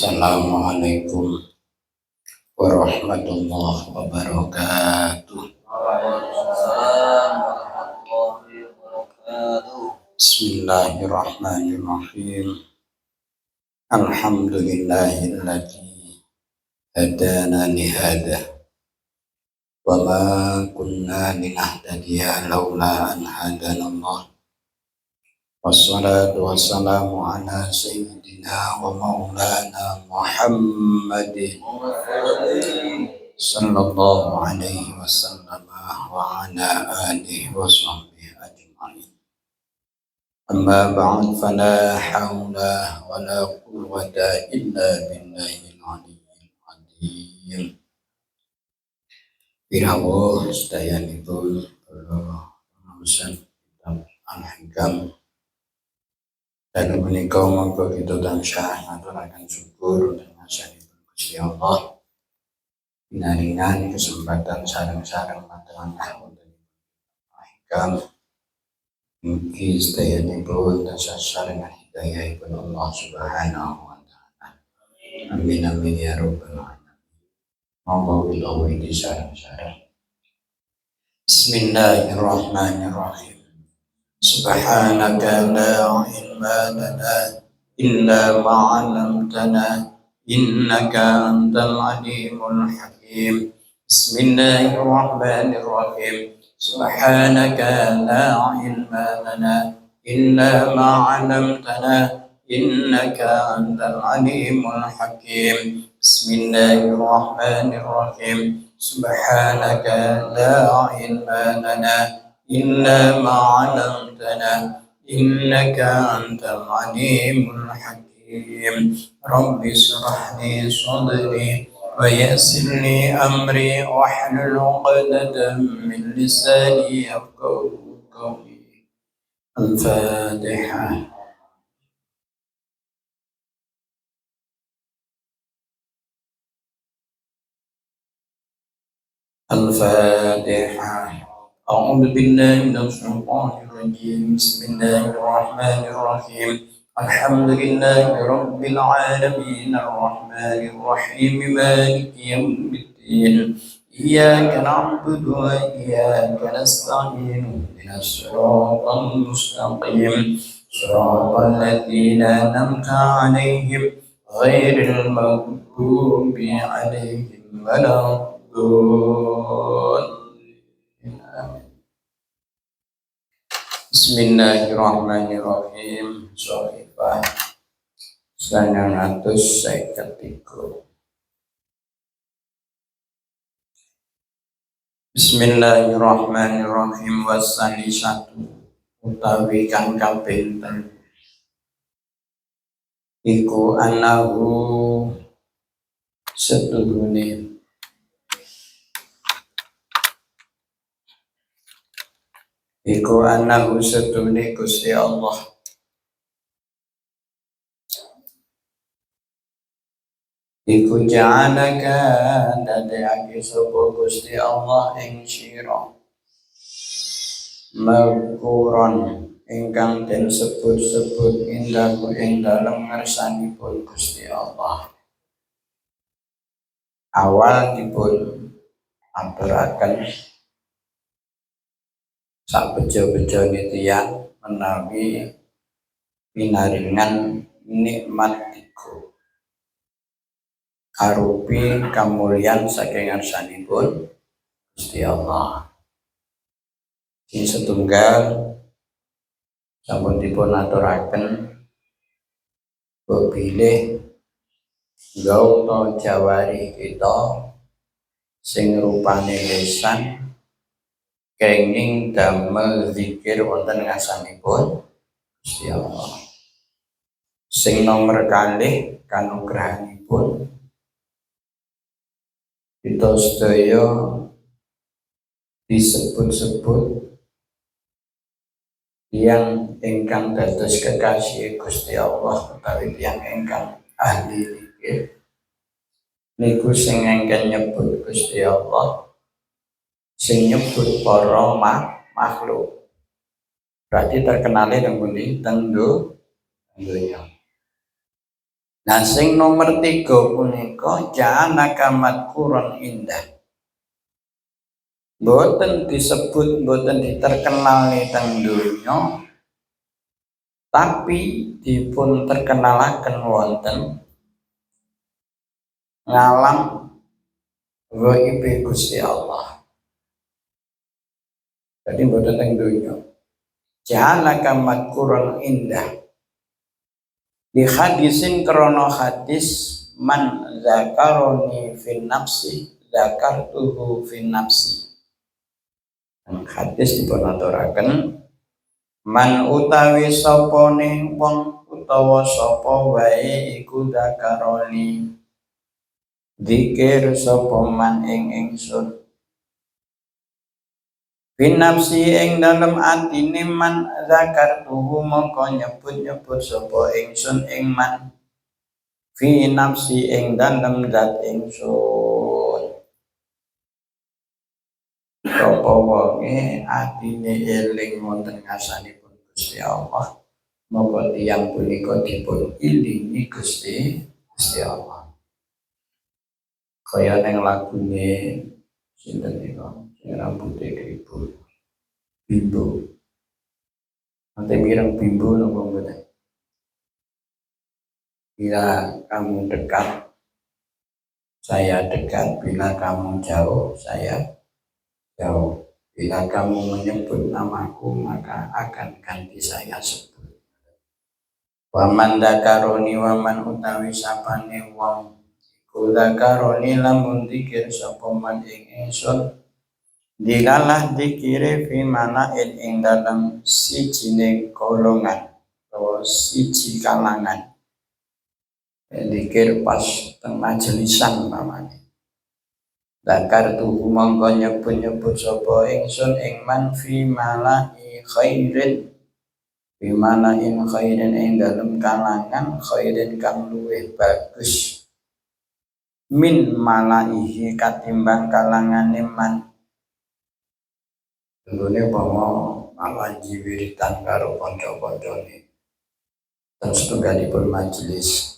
Assalamualaikum warahmatullahi wabarakatuh. Waalaikumsalam warahmatullahi wabarakatuh. Bismillahirrahmanirrahim. Alhamdulillahilladzi hadana li hada wa ma kunna linahtadiya laula an hadanallah. Wassalatu wassalamu ala sayyidina wa maulana Muhammadin sallallahu alaihi wasallam wa ala alihi wa sahbihi ajma'in. Amma ba'd, fala hawla wa la quwwata illa billahil aliyyil azim. Birawuh sedayanipun kula urusan Al-Hikam. Dan menika monggo kita tansah ngaturaken syukur dan ngasihipun Gusti Allah. Pinaringan kesempatan sareng-sareng matur wonten Al-Hikam. Mugi sedayanipun tansah sarengan hidayahipun Allah Subhanahu wa taala. Amin amin ya rabbal alamin. Monggo kita widi sareng-sareng. Bismillahirrahmanirrahim. Subhanaka la ilma lana illa ma 'allamtana innaka antal alimul hakim. Bismillahirrahmanirrahim. Subhanaka la ilma lana illa ma 'allamtana innaka antal alimul hakim. Bismillahirrahmanirrahim. Subhanaka la ilma lana إلا ما علمتنا إنك أنت العليم الحكيم. رب اشرح لي صدري ويسر لي أمري واحلل عقدة من لساني يفقهوا قولي. الفاتحة. الفاتحة. أعوذ بالله من الشيطان الرجيم. بسم الله الرحمن الرحيم. الحمد لله رب العالمين الرحمن الرحيم مالك يوم الدين. إياك نعبد وإياك نستعين اهدنا الصراط المستقيم صراط الذين أنعمت عليهم غير المغضوب عليهم ولا الضالين. Bismillahirrahmanirrahim. Shofifah 953. Bismillahirrahmanirrahim. Wasani satu utawi kang kapinten iku anahu setuhune iku anahu setune Gusti Allah iku ja'alaka dadekake sapa Gusti Allah ing sira maghfuran ingkang den sebut-sebut indahu ing dalem ngersanipun Gusti Allah. Awal dipun aturaken sak bejo-bejone tiyang menawi pinaringan nikmat iku arupi kamulyan saking ngarsanipun Gusti Allah. Sing setunggal sampun dipun aturaken bebilih gauta jawari kita sing rupane lisan kenging damel zikir wonten ngarsanipun Gusti Allah. Sing nomor kalih kanugrahanipun kita sedaya disebut-sebut yang ingkang dados kekasih Gusti Allah utawi tiyang ingkang ahli zikir niku sing engken nyebut Gusti Allah, sing nyebut para makhluk. Berarti terkenalnya teng pundi? Teng donya. Nah sing nomor 3 punika ja'alaka madkuran indah. Boten disebut, boten diterkenali teng donya, tapi dipun terkenalaken wonten ngalam ghaibe Gusti Allah. Jadi boten teng donya. Ja'alaka madkuran indah. Di hadisin krono hadis man zakaroni fin nafsi zakartuhu fin nafsi. Hadis dipunaturaken man utawi sapane wong utawa sapa wae iku zakaroni dzikir sapa man ing ingsun fin nafsi ing dalem atine man zakartuhu mongko nyebut-nyebut sapa ingsun ing man fi nafsi ing dalem zat ingsun. Sapa wonge atine eling wonten ngasanipun Gusti Allah, monggo tiyang punika dipun ilingi Gusti Allah. Kaya ning lagune sinten niku sing rambuté kribo Bimbo. Nanti mireng Bimbo napa mboten? Bila kamu dekat, saya dekat. Bila kamu jauh, saya jauh. Bila kamu menyebut namaku, maka akan ganti saya sebut. Waman dakaroni waman utawi sapane wong iku dakaroni lamun dzikir sapa man ing ingsun dilalah dzikire fi mana ing dalam sijine golongan atau siji kalangan. Dzikir pas teng majelisan pamane. Dakar tuh mongko nyebut-nyebut sapa ingsun ing man fi mala'i khairin fi mala'in khairin ing dalem kalangan khairin kang luwih bagus min mala'ihi katimbang kalangane man. Tentunya bahwa malah jiwiritan karo kanca-kancane terus tunggalipun majelis.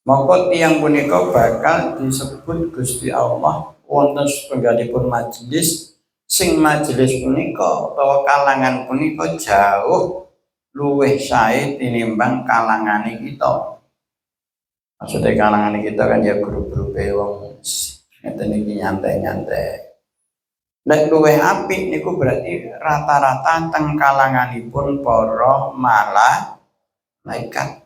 Mongko tiyang punika bakal disebut Gusti Allah wonten setunggalipun majelis sing majelis punika utawa kalangan punika jauh luwih sae tinimbang kalangane kita. Maksudnya kalangane kita kan ya grup-grupe wong ngeten iki nyantai-nyantai. Nek luwih apik niku berarti rata-rata teng kalanganipun para malaikat.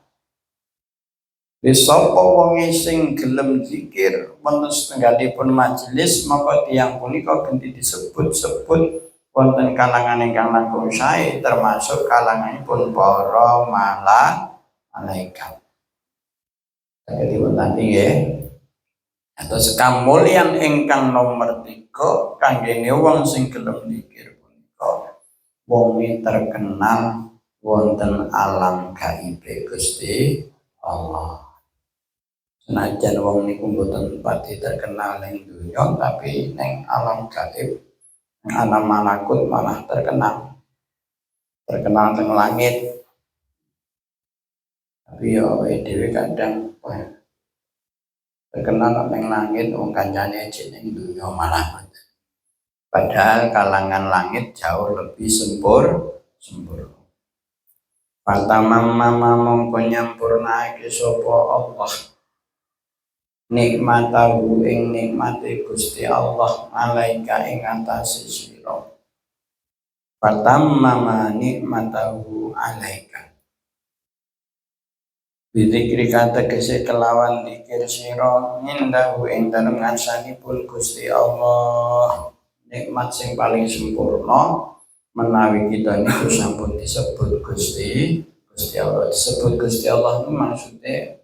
Sapa wonge sing gelem zikir wonten setunggalipun majelis maka tiyang punika ganti disebut-sebut wonten kalangan ingkang langkung sae termasuk kalanganipun para malaikat. Jadi wonten nggih atus kamulyan ingkang nomor 3 kanggene wong sing gelem zikir punika wong terkenal wonten alam gaib Gusti Allah. Senajan wong niku mboten pati terkenal ning dunya tapi ning alam gaib, alam malakut malah terkenal teng langit. Tapi ya dhewe kadang terkenal ning langit wong kancane jeneng dunya malah. Padahal kalangan langit jauh lebih sempurna. Pertama mongko nyampurnake sapa Allah nikmatahu ing nikmate Gusti Allah alaika ing atase sira. Pertama nikmatahu alaika. Bidikri kata kese kelawan dikir sira indahu ing dalem ngarsanipun Gusti Allah. Nikmat sing paling sempurna menawi kita niku sampun disebut Gusti Allah. Disebut Gusti Allah itu maksudnya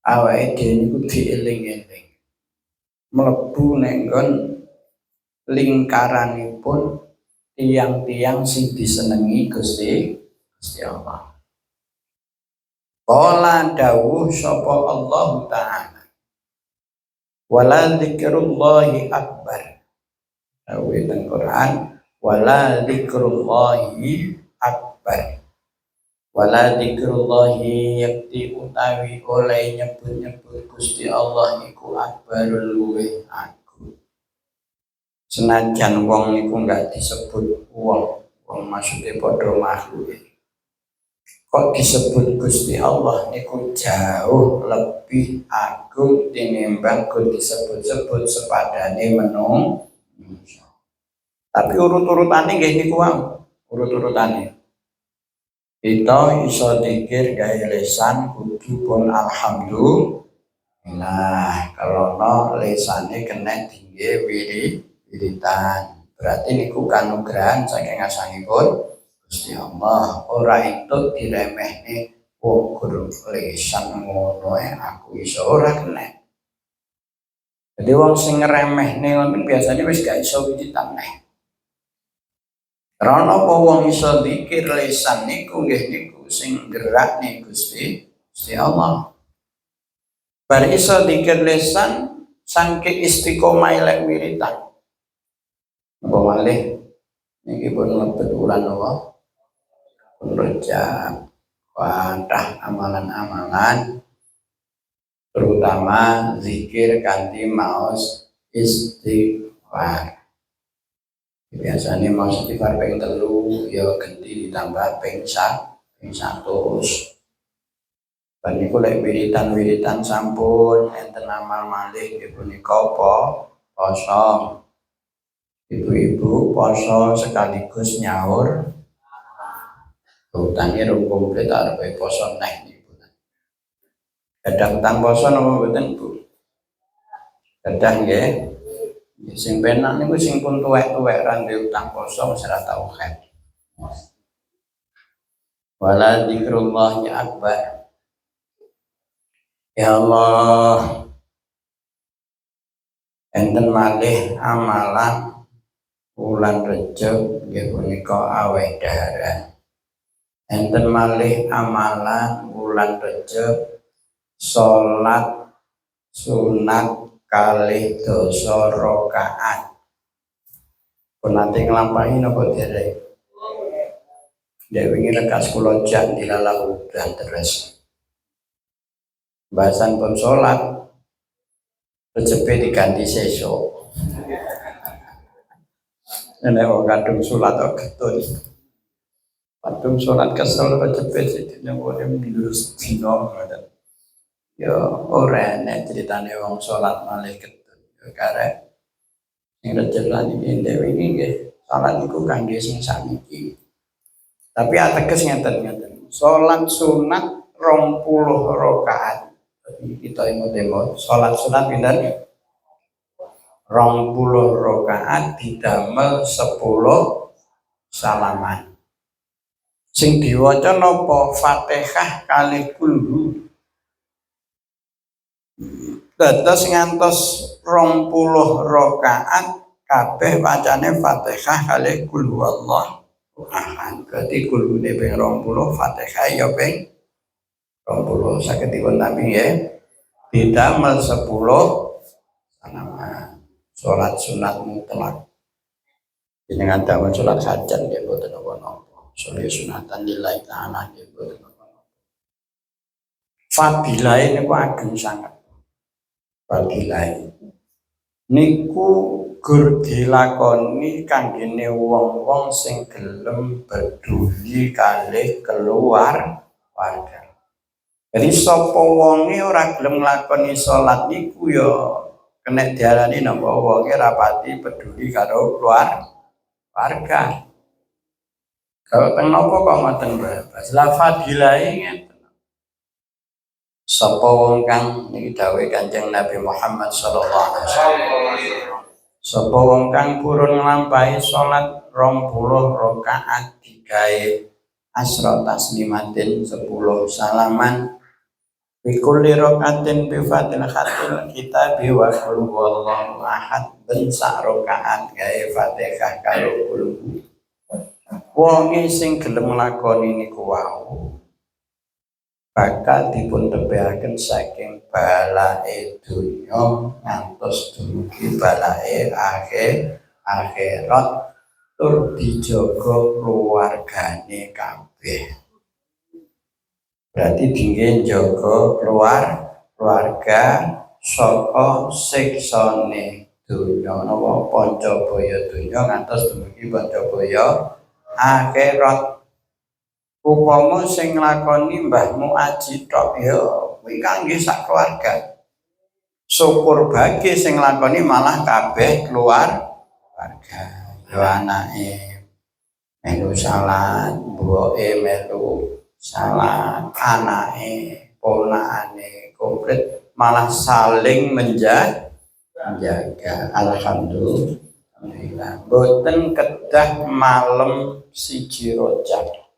awake dhewe niku dieling-eling mlebu ning nggon lingkaranipun tiang-tiang sing disenengi Gusti Allah. Qala dawuh sapa Allah Ta'ala wala dzikrullahi akbar. Dawuh teng Quran wala dzikrullahi akbar. Wala dzikrullahi yakti utawi oleh nyebut-nyebut Gusti Allah iku akbarul luwih agung. Senajan wong niku enggak disebut wong maksudnya padha makhluk. Kok disebut Gusti Allah niku jauh lebih agung tinimbang kok disebut-sebut sepadane menungso. Tapi urut-urutane nggih niku wae, urut-urutane. Kita iso dikir gawe lesan kudu pun alhamdulillah karena lesane kena tinggi wiritan. Berarti niku kanugrahan saking ngasangipun Gusti Allah. Ora itu diremehne guru lesan ngono aku iso ora kena. Jadi wong sing ngremehne ngono biasanya wis gak iso wiritan neh. Karena apa wong iso dikir lesan niku nggih niku sing gerak nih Gusti Allah. Bar iso dikir lesan sangke istiqomah lek wiritan. Apa malih niki pun mlebet wulan apa? Pun Rajab. Wadah amalan-amalan terutama zikir kanthi maos istighfar. Biasanya mau istighfar ping 3 ya ganti ditambah ping 100. Dan niku lek wiritan sampun enten amal malih nggih punika poso. Ibu-ibu poso sekaligus nyaur. Utangnya rung komplit arep poso neh niku. Kadang utang poso napa mboten Bu? Kadang nggih. Sing penak niku sing pun tuwek-tuwek ra ndek utang poso wis ora tau khet. Wala dzikrullahi akbar. Ya Allah. Enten malih amalan wulan Rejab nggih punika aweh daharan. Enten malih amalan wulan Rejab salat sunat kalih dosa rakaat. Pun nanti nglampahi napa dereng? Dek wingi lekas kula jak dilalah udan terus. Bahasan pun salat rejepe diganti sesuk. Nek wong kadung salat kok getun. Kadung salat kesel rejepe sedene wong milus dina ngoten. Ya ora nek ceritane wong salat malih ketun ya karep sing Rejab lan iki dhewe iki nggih salat niku kangge sing sakniki. Tapi ateges ngeten. Salat sunat 20 rakaat. Jadi kita imut-imut salat sunat pinten? 20 rakaat didamel 10 salaman. Sing diwaca napa? Fatihah kalih kulhu. Dados ngantos 20 rakaat kabeh wacane Fatihah kalih kul huwallah ahad. Berarti kulune ping 20, Fatihah ya ping 20. Saged dipun tampi nggih. Didamel 10 salaman. Salat sunat mutlak. Jenengan damel salat hajat nggih boten napa-napa. Salat sunatan lillahi ta'ala nggih boten napa-napa. Fadilahe niku ageng sanget. Fadilahe niku gur dilakoni kanggene wong-wong sing gelem peduli kalih keluarga. Jadi sapa wonge ora gelem nglakoni salat niku ya kena diarani napa wonge ra pati peduli karo keluarga. Kalau teng napa kok ngoten Mbak? La fadilahe ngeten. Sapa wong kang niki dawuh Kanjeng Nabi Muhammad sallallahu alaihi wasallam. Sapa wong kang purun nglampahi salat 20 rakaat digawe asra taslimatin 10 salaman bikulli rakaatin bi Fatihil kitab wa qul huwallahu ahad ben sak rakaat gawe Fatihah karo qul. Wong sing gelem nglakoni niku wau bakal dipun tebehaken saking balae dunya ngantos dumugi balae akhirat tur dijaga keluargane kabeh. Berarti dingin jaga keluarga saka siksane donya napa pancabaya donya ngantos dumugi pancabaya akhirat. Upama sing nglakoni mbahmu aji tok ya kuwi kangge sak keluarga. Syukur bagi sing nglakoni malah kabeh keluarga. Yo anake melu salat, mbuke melu salat, anake, ponakane komplit malah saling menjaga. Alhamdulillah. Boten kedah malam siji Rajab.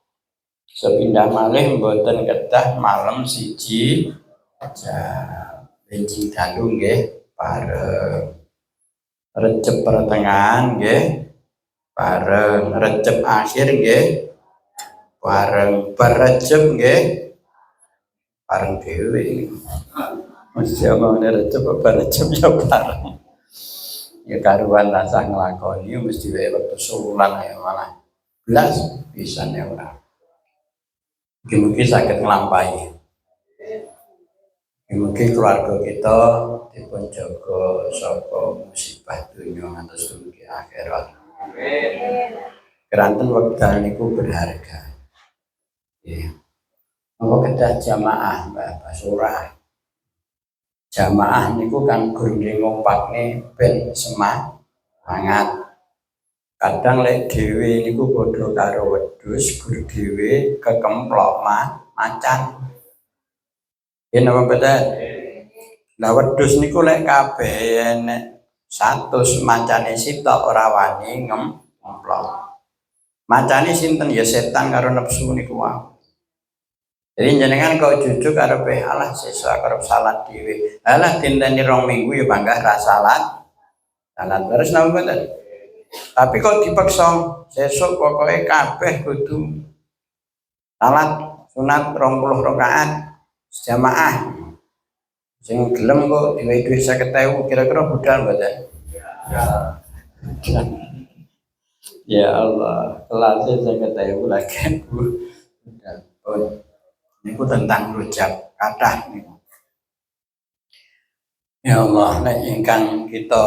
Sepindah malih mboten kedah malam siji Rajab. Benjing dalu nggih bareng. Recep pertengahan nggih bareng, recep akhir nggih bareng, berecep nggih bareng dhewe. Mesti omong recep berecep ya bareng. Ya karuan rasah nglakoni mesti wae wektu sulan ya malah blas pisan ya ora. Mugi-mugi saged nglampahi. Mugi keluarga kita dipun jaga saka musibah dunya ngantos dumugi akhirat. Keranten wekdal niku berharga. Nggih. Monggo kedah jamaah Mbah Basura. Jamaah niku kan gurune ngompakne ben semangat. Kadang lek dhewe niku padha karo wedhus, gur dhewe kekemplok macan. Yen apa betul? Lah wedhus niku lek kabeh nek 100 mancane sitok ora wani ngemplok. Macane sinten ya setan karo nafsu niku wae. Jadi jenengan kok jujuk arepe alah sesuk arep salat dhewe. Alah dinteni 2 minggu ya bangga ra salat. Salat terus napa mboten? Tapi kok dipaksa sesuk pokoke kabeh kudu salat sunat 20 rakaat jamaah. Sing gelem kok diwehi dhuwit 50.000 kira-kira budal mboten? Ya Allah, kelasnya 50.000 lagi budal. Niku tentang rujak kathah niku. Ya Allah, nek ingkang kita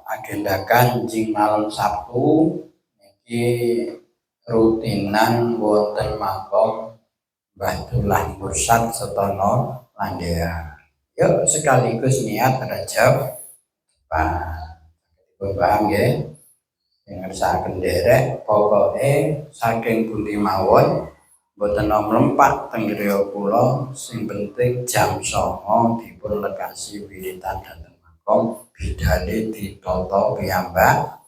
agendakan jing malam Sabtu niki rutinan wonten makom Mbah Dullah Mursyad Setono Landea. Yuk sekaligus niat Rajab paham nggih. Sing ngersakaken derek pokoke saking pundi mawon mboten mlempak teng griya kula, sing penting jam 09.00 dipun lekasi wiritan dhateng makom bidale ditata piyambak.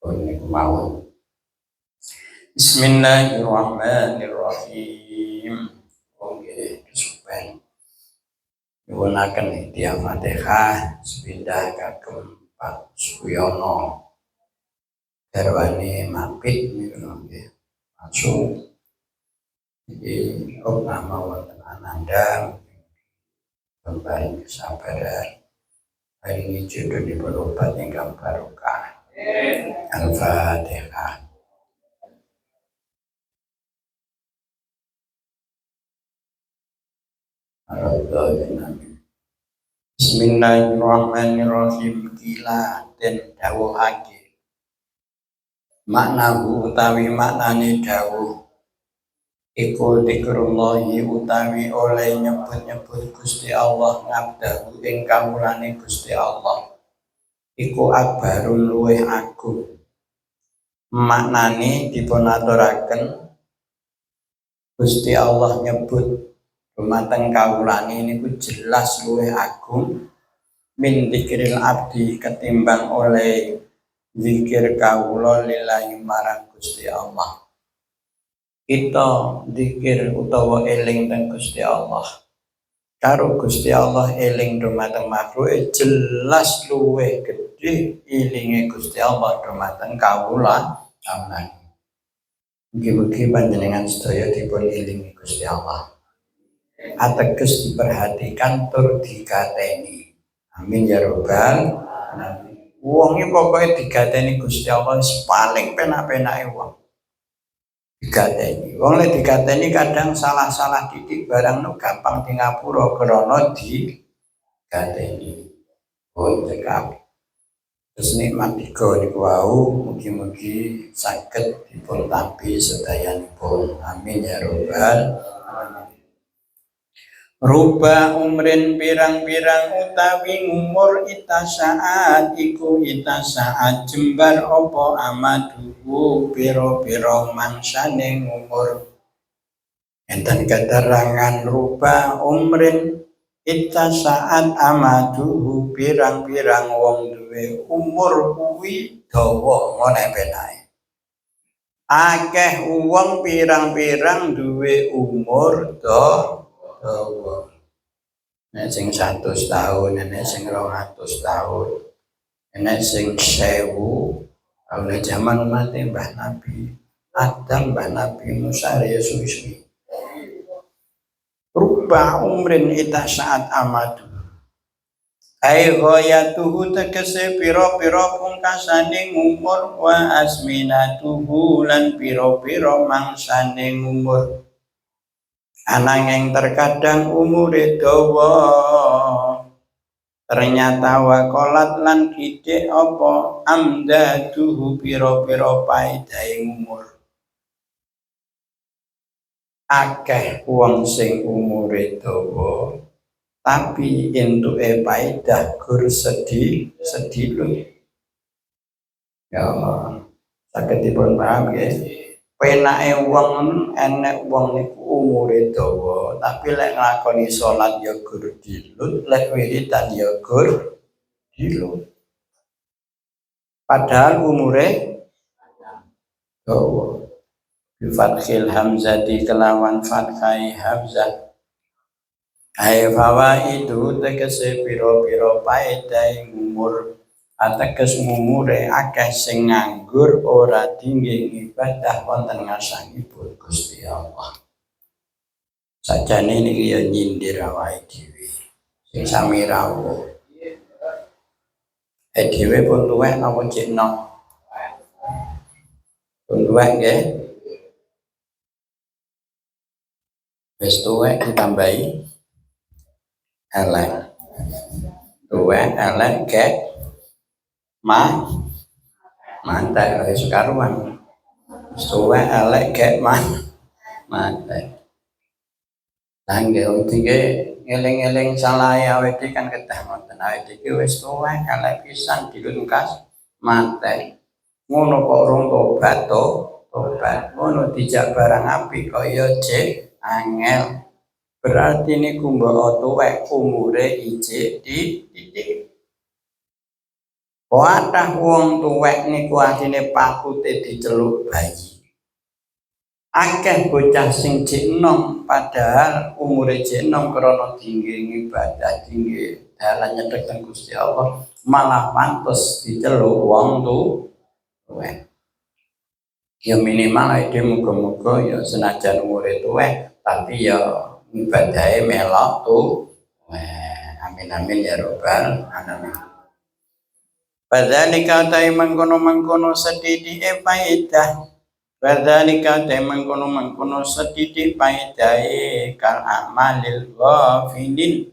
Niku mawon. Bismillahirrahmanirrahim. Nggih, kesupen. Nyuwunaken Hidayah Fatihah sepindah kagem Pak Suyono. Garwane mapit niku nggih. Langsung jadi nama wonten Ananda kembali kesabaran hari ini jodoh di berobat ingkang barokah. Al-Fatihah. Bismillahirrahmanirrahim. Kila den dawuhake maknahu utawi maknane dawuh iku dzikrullahi utawi oleh nyebut-nyebut Gusti Allah ngabdahu ing kawulane Gusti Allah iku akbarun luwih agung. Maknane dipun aturaken Gusti Allah nyebut dumateng kawulane niku jelas luwih agung min dzikril abdi ketimbang oleh zikir kawula lillahi marang Gusti Allah. Kita zikir utawa eling teng Gusti Allah karo Gusti Allah eling dumateng makhluk jelas luwih gedhe elinge Gusti Allah dumateng kawula. Mugi-mugi panjenengan sedaya dipun elingi Gusti Allah. Ateges diperhatikan tur digateni. Amin ya rabbal alamin. Wong iki pokoke digateni Gusti Allah paling penak-penake wong. digateni. Wong lek digateni kadang salah-salah titik barang nu gampang di ngapura krana digateni. Cekap. Terus nikmat tiga niku wau mugi-mugi saged dipun tampi sedayanipun. Amin ya rabbal alamin. Ruba umrin pirang-pirang utawi umur ita saat iku ita saat jembar opo amaduhu piro-piro mangsane umur. Enten keterangan ruba umrin ita saat amaduhu pirang-pirang wong duwe umur kuwi dawa ngene penae. Akeh wong pirang-pirang duwe umur dawa. Nek sing 100 tahun, nek sing 200 tahun, nek sing 1000 tahun zaman umat Mbah Nabi Adam, Mbah Nabi Musa, Yesus. Rupa umrin ita saat amadu. Ai ghayatuhu tegese pira-pira pungkasaning umur wa asminatuhu lan pira-pira mangsaning umur. Ananging terkadang umure dawa ternyata wakolat lan kidek apa amdaduhu pira-pira paedahe umur. Akeh wong sing umure dawa tapi entuke paedah gur sedilo. Ya saged dipun paham nggih. Penake wong enek wong niku umure dawa, tapi lek nglakoni salat ya gur dilut, lek wiridan ya gur dilut. Padahal umure dawa. Bi fathil hamzati kelawan fathai hamzah. Ai fawaidu tegese pira-pira paedahe umur. Ateges umure akeh sing nganggur ora dingge ibadah wonten ngasangipun Gusti Allah. Sajane niki ya nyindir awake dhewe. Sing sami rawuh. Dhewe pun tuwek napa cek enom? Pun tuwek nggih. Wis tuwek ditambahi elek. Tuwek elek kek mantek wis karuan. Suwe elek gek mantek. Lah nggih iki ngeling-eling salahe awake kan kedah ngoten. Awake iki wis tuwek elek pisan dilungkas mantek. Ngono kok urung tobat tobat. Ngono dijak barang apik kok ya jek angel. Berarti niku mbok tuwek umure ijik didik. Wadah wong tuwek niku asine pakute diceluk bayi. Akeh bocah sing jek enom padahal umure jek enom krana dingge ibadah, dingge dalan nyedhek teng Gusti Allah, malah pantes diceluk wong tuwek. Ya minimal ide muga-muga ya senajan umure tuwek tapi ya ibadahe melok tuwek. Amin amin ya rabbal alamin. Padhalika ta mangkono sedhithike paedah. Padhalika ta mangkono sedhithik paedahe kal amalil ghafilin.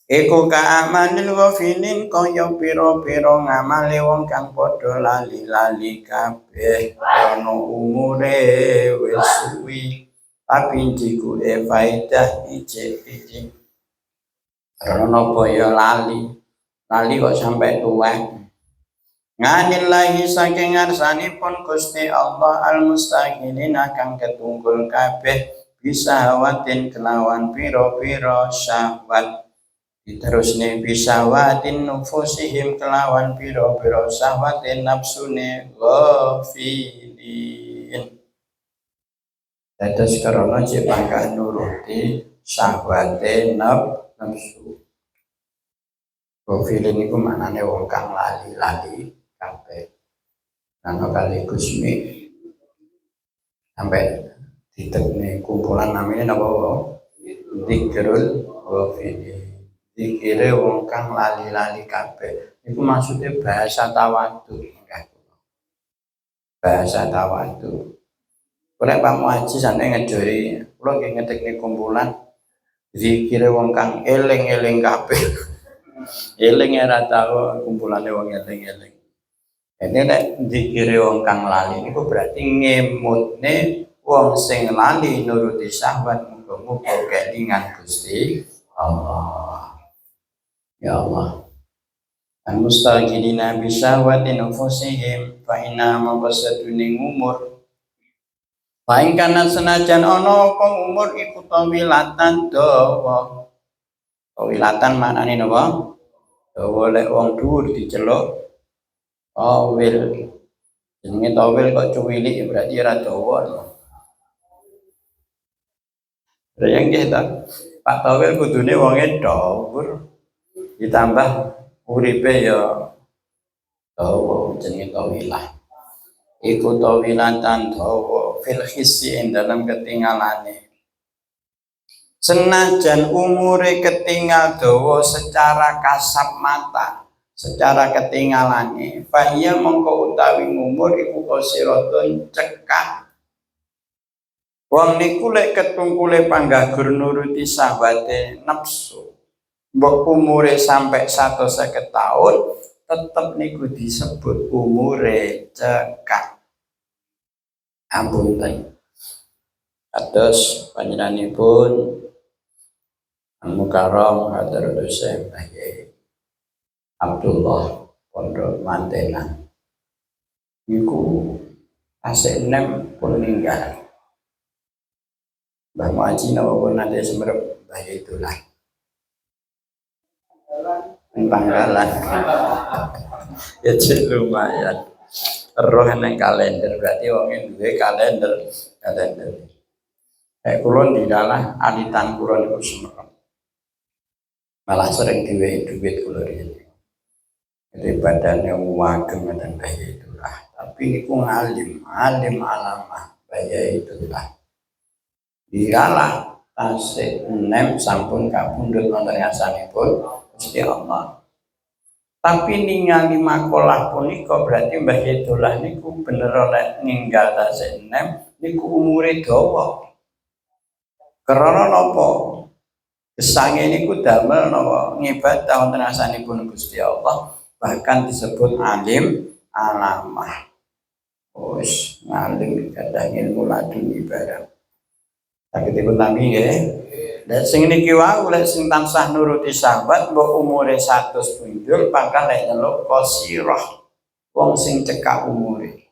Iku ka amalil ghafilin kaya pira-pira ngamale wong kang padha lali-lali kabeh ana umure wis suwi. Tapi jikuke paedah ijik-ijik. Karena napa ya lali kok sampai tuwek. Nganillahi saking ngarsanipun Gusti Allah al-mustaqilin kang ketunggul kabeh bisa watin kelawan pira-pira syahwat. Diterusne bisa watin nufusihim kelawan pira-pira syahwatin nafsune ghafilin. Dados karana jepangkah nuruti syahwate nafsu. Ghafilin iku maknane wong kang lali-lali kabeh. Nang kali Gusmi sampai ditekne kumpulan namine napa? Dzikrul ghafilin. Zikire wong kang lali-lali kabeh. Iku maksudnya bahasa tawadu. Bahasa tawadu. Oleh Pak Muhaji sampe ngejori, kula nggih ngedekne kumpulan zikire wong kang eling-eling kabeh. Eling ora tau kumpulane wong eling-eling. Ini nek zikire wong kang lali niku berarti ngemutne wong sing lali nuruti syahwat muga-muga kelingan Gusti Allah. Ya Allah. Al-mustaqilina bisyahwati nufusihim fa inna maqasadun umur. Paing kana senajan ana apa umur iku tawilatan dawa. Tawilatan maknane napa? Dawa lek wong dhuwur diceluk tawil. Jenenge tawil kok cuwilik berarti ora dawa. Lah nggih ta. Pak Tawil kudune wonge dhuwur ditambah uripe ya dawa jenenge tawilah. Iku tawilatan dawa fil hissi ing dalam ketinggalane. Senajan umure ketinggal dawa secara kasat mata, secara ketinggalane, fahiyya mongko utawi umur iku qasiratun cekak. Wong niku lek ketungkule panggagur nuruti syahwate nafsu. Mbok umure sampai 150 tahun tetep niku disebut umure cekak. Ampunten. Kados panjenenganipun Al-Mukarram Hadarul Syekh Abdullah Pondok Mantenan. Niku asik enem pun ninggal. Mbah Muhaji napa pun nate semerep Mbah itulah. Panggalan. Ya cek lumayan. Roh nang kalender berarti wong duwe kalender. Kula ndilalah alitan kula niku semerep. Malah sering duit kula riyen. Jadi badannya wagem dan bahaya itulah. Tapi niku ngalim alamah bahaya itulah. Diralah tasik enem sampun kapundhut wonten ngasanipun Gusti Allah. Tapi ningali makolah punika berarti Mbah Yedullah niku bener oleh ninggal tasik enem niku umure dawa. Karena napa? Gesange niku damel napa ngibadah wonten ngasanipun Gusti Allah bahkan disebut alim alamah. Wis ngalim kadah ilmu laduni barang. Sakitipun nami nggih. Lah sing niki wae lek sing tansah nuruti sahabat mbok umure 100 punjul bakal lek nyeluk qasirah. Wong sing cekak umure.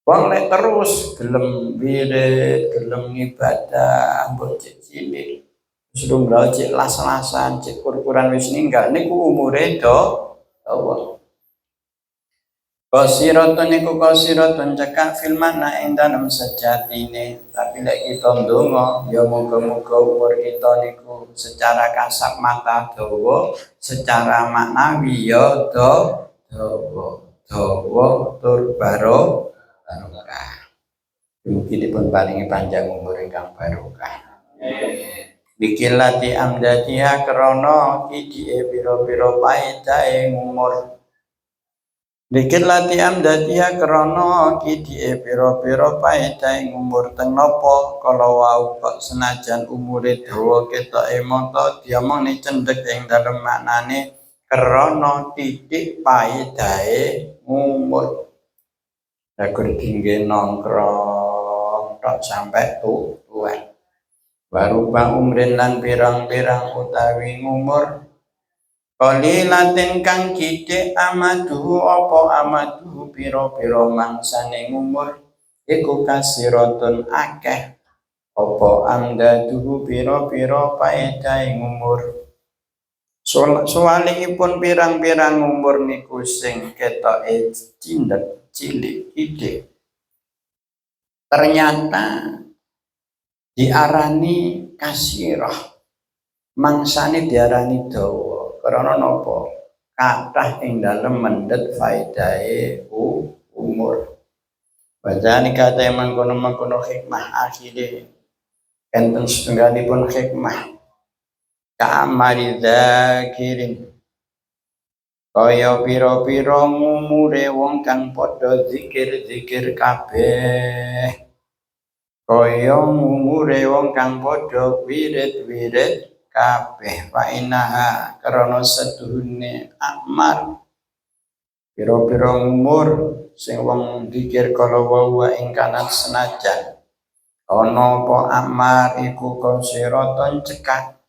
Wong lek terus gelem wirid, gelem ibadah, mbok cek cilik. Sudah nggak cek las-lasan, cek kur-kuran wis ninggal niku umure dawa. Qasiratun niku qasiratun cekak fil makna ing dalem sejatine. Tapi lek kita ndonga ya muga-muga umur kita niku secara kasat mata dawa, secara maknawi ya dawa tur barokah. Mugi dipun paringi panjang umur ingkang barokah. Bikilati amdatiha krana kidike pira-pira paedahe umur. Bikilati amdatiha krana kidike pira-pira paedahe umur teng napa kala wau kok senajan umure dawa ketoke mata diomongni cendhek ing dalem maknane krana titik paedahe umur. Agur tinggi nongkrong tok sampai tuwa. Baru bang umrin lan pirang-pirang utawi umur qalilatin kang kidhik amaduhu apa amaduhu pira-pira mangsane umur iku kasiratun akeh apa amdaduhu pira-pira paedahe umur. Suwalipun pirang-pirang umur niku sing ketoke cindhet cilik ide ternyata diarani kasirah, mangsane diarani dawa karena napa kathah ing dalem mendhet faedahe umur. Bacane kate mangkono-mangkono hikmah akhire enten setunggalipun hikmah ka'amari dzakirin kaya pira-pira umure wong kang padha zikir-zikir kabeh. kaya umure wong kang padha wirid-wirid kabeh wa inaha krana seduhune Ammar pira-pira umur sing wong dikir kala wa ing kanat senajan ana apa Ammar iku konsiraton cekak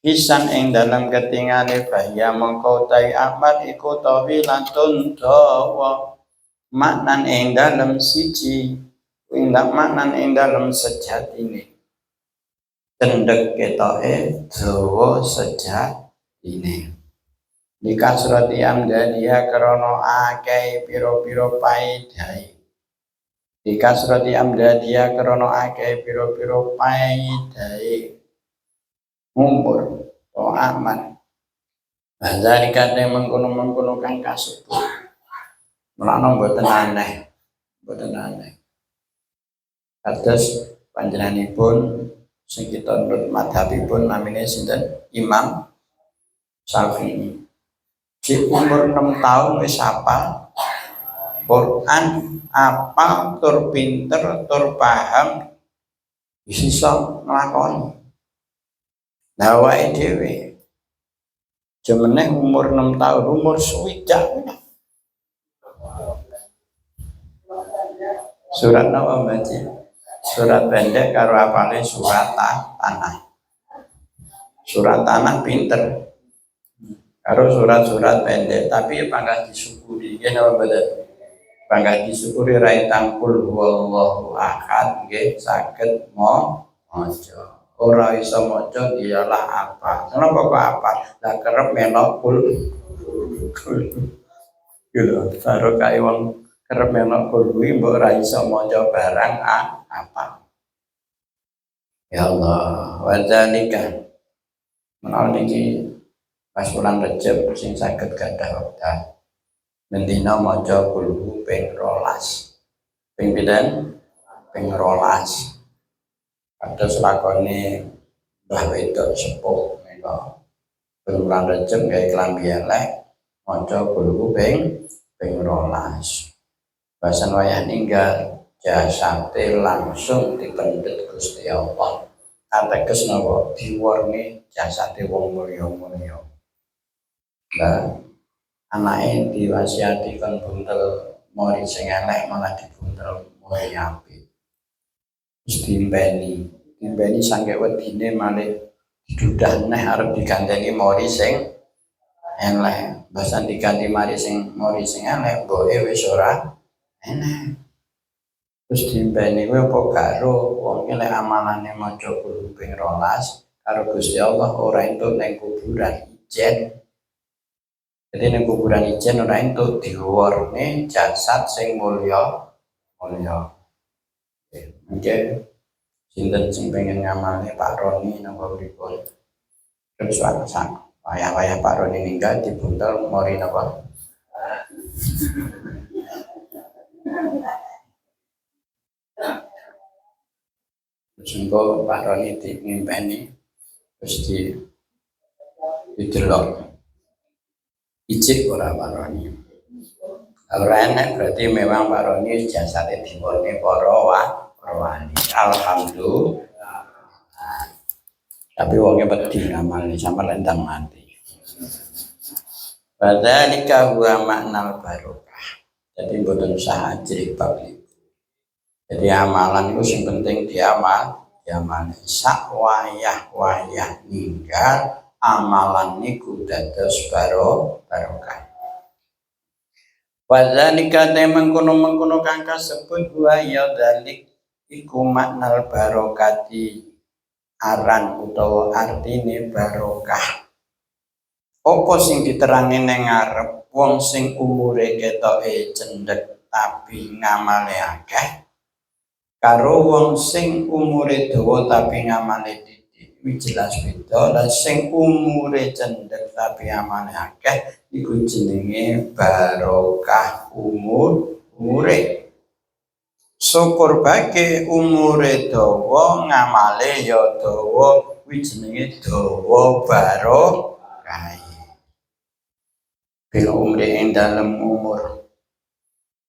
pisan ing dalam ketingale bahya mengko tai Ammar iku tawilatun dawa maknan ing dalem siji ing maknan ing dalem sejatine cendhek ketoke dawa sejatine dikasrati amdadia krana akeh pira-pira paedahe dikasrati amdadia krana akeh pira-pira paedahe umur o aman bazari kate mengkono-mengkono kang kasebut mulane mboten aneh kados panjenenganipun sing kita nurut madhabipun namine sinten Imam Syafi'i di umur 6 tahun wis hafal Quran apal tur pinter tur paham bisa nglakoni awake dhewe jemeneh umur 6 tahun umur swidak surat apa baca surat pendek karo apale surat tanah pinter karo surat-surat pendek tapi pangkat disyukuri nggih napa mboten pangkat disyukuri rai tangkul wallahu ahad nggih saged maca ora iso maca dialah apa kenapa kok apa lah kerep melok kul gitu karo kae wong kerep melok kul kuwi mbok ora iso maca barang apa ya Allah wa dzalika menawi niki pas bulan Rejab sing saged gadah wekdal mendina maca kul ping 12 ping pinten ping 12 kados lakone mbah wedok sepuh menika bulan Rejab gawe klambi elek maca kul ping 12 basan wayah ninggal jasate langsung dipendet Gusti Allah ateges napa diwarni jasate wong mulya-mulya lah anake diwasiati kon buntel mori sing elek malah dibuntel mori apik wis dimbeni sangke wedine malih didudah neh arep diganteni mori sing elek basan diganti mori sing elek mboke wis ora enak terus dimbeni kuwi apa karo wong lek amalane maca kul ping 12 karo Gusti Allah ora entuk ning kuburan ijen. Jadi ning kuburan ijen ora entuk diwarne jasad sing mulya. Mungkin sinten sing pengen ngamalne Pak Roni napa pripun. Terus wayah-wayah Pak Roni ninggal dibuntel mori napa. Sungguh Pak Roni dipimpeni terus didelok ijik ora Pak Roni ora enak berarti memang Pak Roni jasate diwarne para wali alhamdulillah tapi wongnya wedi ngamalne sampe lendang mati padhalika huwa maknal barokah jadi mboten sah ajrih bab jadi amalan itu yang penting diamal sak wayah ninggal amalan niku dados barokah. Wadzalika mengkono kang kasebut wa ya dzalik iku maknal barokati aran utawa artine barokah. Apa sing diterangi ning ngarep wong sing umure ketoke cendhek tapi ngamale akeh karo wong sing umure dawa tapi ngamale titik iki jelas beda lan sing umure cendhek tapi amale akeh iku jenenge barokah umure syukur bake umure dawa ngamale ya dawa kuwi jenenge dawa barokah bila umure ing dalem umur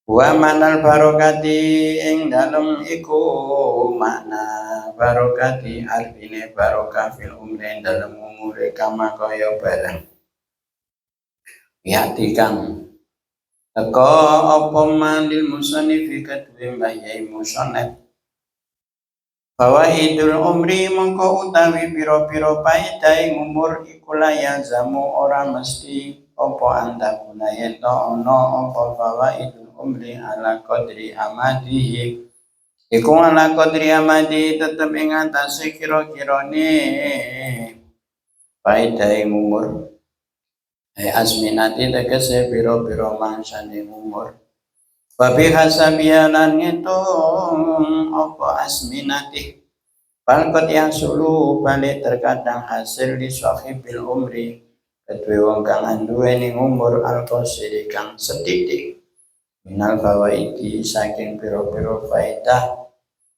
Wa manal barokati ing dalem iku makna barokati artine barokah fil umri dalem umure kama kaya barang yati kang teko apa mandil musanifi kadue mbayai musonef bahwa idul umri mongko utawi piro-piro paedai umur iku layazamu ora mesti apa anda gunayen to ono apa bahwa idul umri ala qadri amadihi iku ala qadri amadi tetep ing atase kira-kirane paedai umur asminati tegese piro-piro mangsane umur babi hasabianan ngitung apa asminati balkot yang sulu balik terkadang hasil di sahibil umri kedua wong kang anduweni umur al-qasiri kang sedidik minal fawaidi saking piro-piro faedah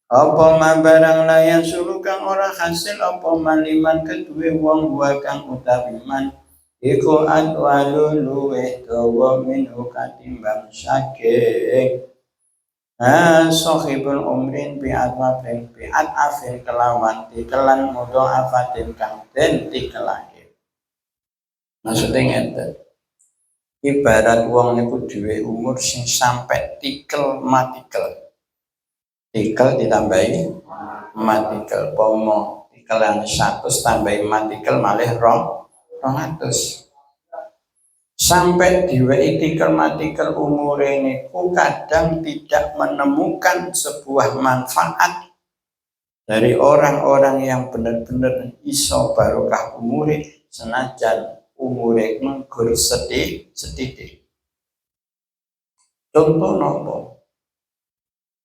apa barang layan sulu kang ora hasil apa maliman kedua wong wa kang utawi man iku atwalu luweh dawa minhu katimbang saking sahibul umrin bi'at afin kelawan tikelan mudo afatin kang den tikelake. Maksudnya ngeten. Ibarat wong niku duwe umur sing sampai tikel matikel. Tikel ditambahi matikel. Pomo tikelan 100 tambahi matikel malih 200. Sampai diwei tikel-matikel umure niku kadang tidak menemukan sebuah manfaat dari orang-orang yang benar-benar iso barokah umure senajan umure menggur sedikit. Contoh nopo?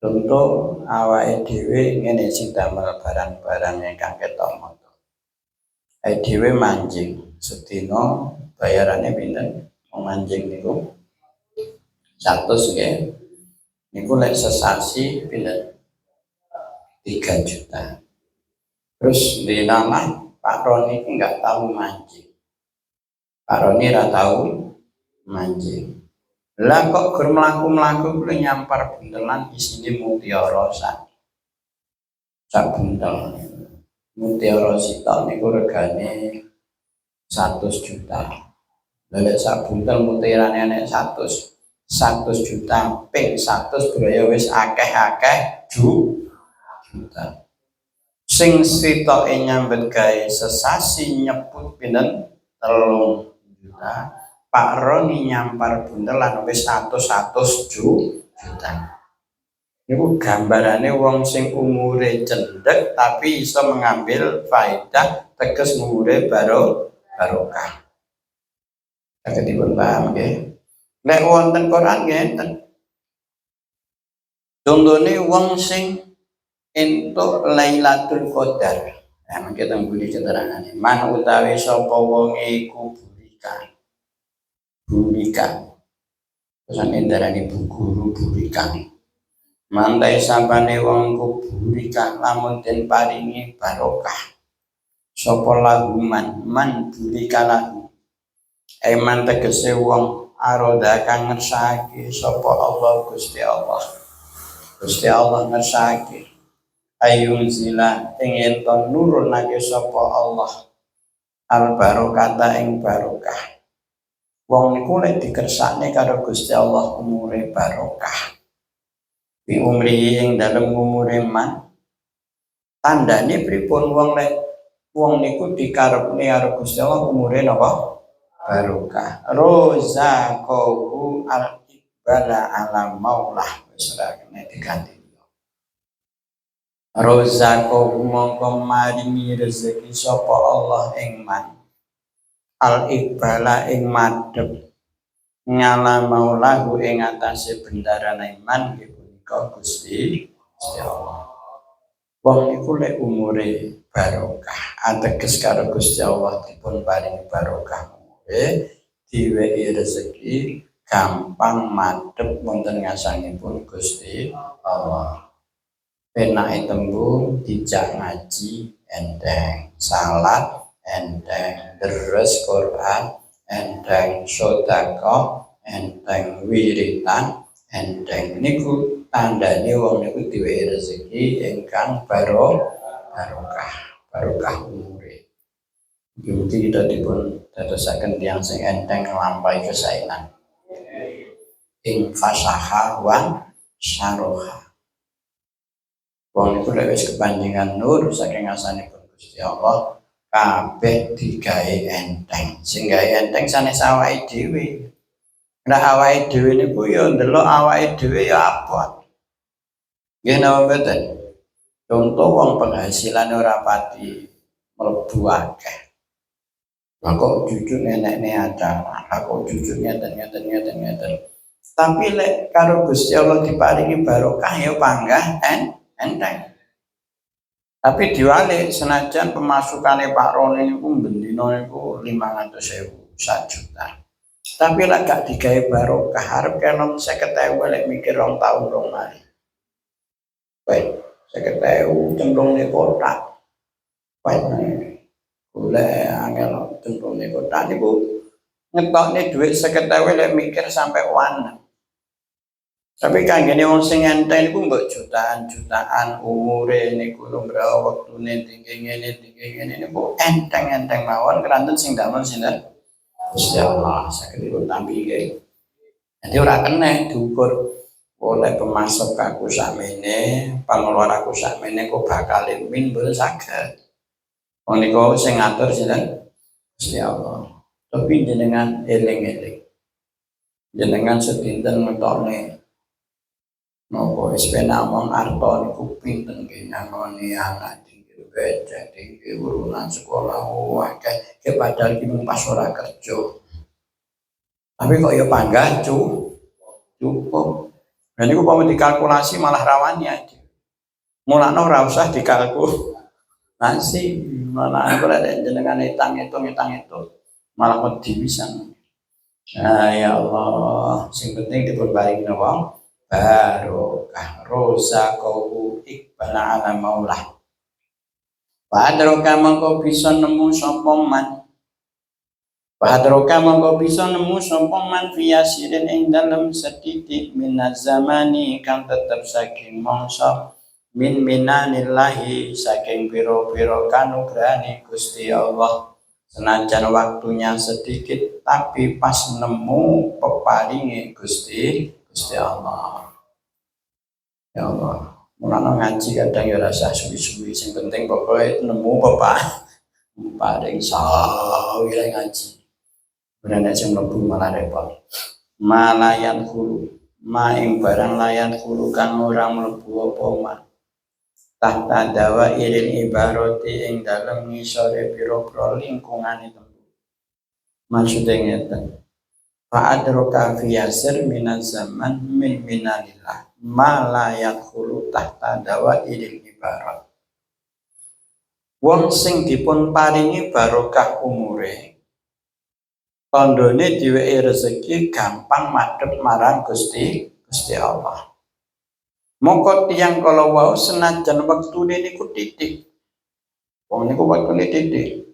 Contoh awake dhewe ngene sing damel barang-barang ingkang ketok moto. Awake dhewe manjing sedina bayarane pinten? Manjing niku 100 nggih. Niku lek sesasi pinten? 3 juta. Terus di nama Pak Roni enggak tahu mancing. Pak Roni ora tahu mancing. Lah kok gur mlaku-mlaku kuwi nyampar buntelan isine mutiara sak buntel. Mutiara sitok niku regane 100 juta. Lek sak buntel mutirane nek 100 juta ping 100 beraya wis akeh-akeh juta. Sing sitoke nyambet gawe sesasi nyebut pinten 3 juta. Pak Roni nyampar buntelan wis 100 juta. Niku gambarane wong sing umure cendhek tapi iso mengambil faedah teges umure barokah. Ketipun paham nggih. Nek wonten Quran ngeten. Contohne wong sing entuk Lailatul Qadar. Mangke teng budi keterangane. Man utawi sapa wong iku burika. Pesan darani bu guru burika. Mantai sapane wong ku burika lamun den paringi barokah. Sapa laguman man burika lahu. Eman tegese wong aroda kang ngersake sapa Allah Gusti Allah. Gusti Allah ngersake ayun zila ing ento nurunake sapa Allah al barokata ing barokah. Wong niku lek dikersakne karo Gusti Allah umure barokah. Bi umri ing dalem umure man tandane pripun wong niku dikarepne karo Gusti Allah umure napa? Barokah. Rozaqahu al-iqbala ala maulah. Wis ora kena diganti. Rozaqahu mongko maringi rezeki sapa Allah ing man. Al-iqbala ing madhep nyala maulahu ing atase bendarane man punika Gusti Allah. Wong iku lek umure barokah, ateges karo Gusti Allah dipun paringi barokah. Diwehi rezeki gampang madhep wonten ngasangipun Gusti Allah. Penake tembung dijak ngaji enteng, salat enteng, deres Quran enteng, sedekah enteng, wiritan enteng niku tandane wong niku duwe rezeki ingkang barokah umure. Mugi kita dipun dadosaken tiyang sing enteng nglampahi kesaenan ing fasaha wan saroha. Wong niku lek wis kepanjingan nur saking ngasanipun Gusti Allah kabeh digawe enteng. Sing gawe enteng sanes awake dhewe. Nek awake dhewe niku ya ndelok awake dhewe ya abot. Nggih napa mboten? Contoh wong penghasilan ora pati mlebu akeh. Lah kok jujur nenekne acara, kok jujur ngeten. Tapi lek karo Gusti Allah diparingi barokah ya panggah enteng. Tapi diwalik senajan pemasukane Pak Roni niku bendina niku 500.000, 1 juta. Tapi lek gak digawe barokah arep kena 50.000 lek mikir 2 tahun rong mari. Baik, 50.000 cemplungne kotak. Baik. Boleh angel cemplungne kotak niku ngetokne dhuwit 50.000 lek mikir sampai wan. Tapi kanggene wong sing enteng niku mbok jutaan umure niku lumrah wektune tinggi ngene niku enteng mawon keranten sing damel sinten Gusti Allah saged dipun tampi nggih. Dadi ora kena diukur oleh pemasok aku sakmene, pengeluar aku sakmene kok bakal min mboten saged. Wong niku sing ngatur sinten Gusti Allah. Tapi jenengan eling-eling. Jenengan sedinten ngetokne nopo wis penamong arto niku pinten nggih nyangoni anak tinggi becak tinggi urunan sekolah akeh padahal ki pas ora kerja. Tapi kok ya panggah cukup. Dan niku pomo dikalkulasi malah rawani aja. Mulane ora usah dikalkulasi, malah ora jenengan hitung malah wedi pisan. Nah ya Allah, sing penting dipun paringi napa? Barokah rozaqahu iqbala ala maulah. Padroka mongko bisa nemu sapa man. Padroka mongko bisa nemu sapa man fiyasirin ing dalem setitik minaz zamani kang tetep saking mangsa minanillahi saking pira-pira kanugrahane Gusti Allah. Senajan waktunya sedikit tapi pas nemu peparinge Gusti Allah. Ya Allah, mulane ngaji kadang ya rasa suwi-suwi sing penting pokoke nemu paring sawi ngaji. Bener sing mlebu malah repot. Malayan hulu, maing barang layan hulu kang ora mlebu apa man. Tahta dawa irin ibaroti ing dalem ngisore pira-pira lingkungane tembu. Maksude ngeten. Fa'adroka fiyasir minaz zaman min minalillah ma la yadkhulu tahta dawa idil ibarat. Wong sing dipun paringi barokah umure tandane diwehi rezeki gampang madhep marang Gusti Allah. Mongko tiyang kala wau senajan wektune niku titik. Wong niku wektune titik.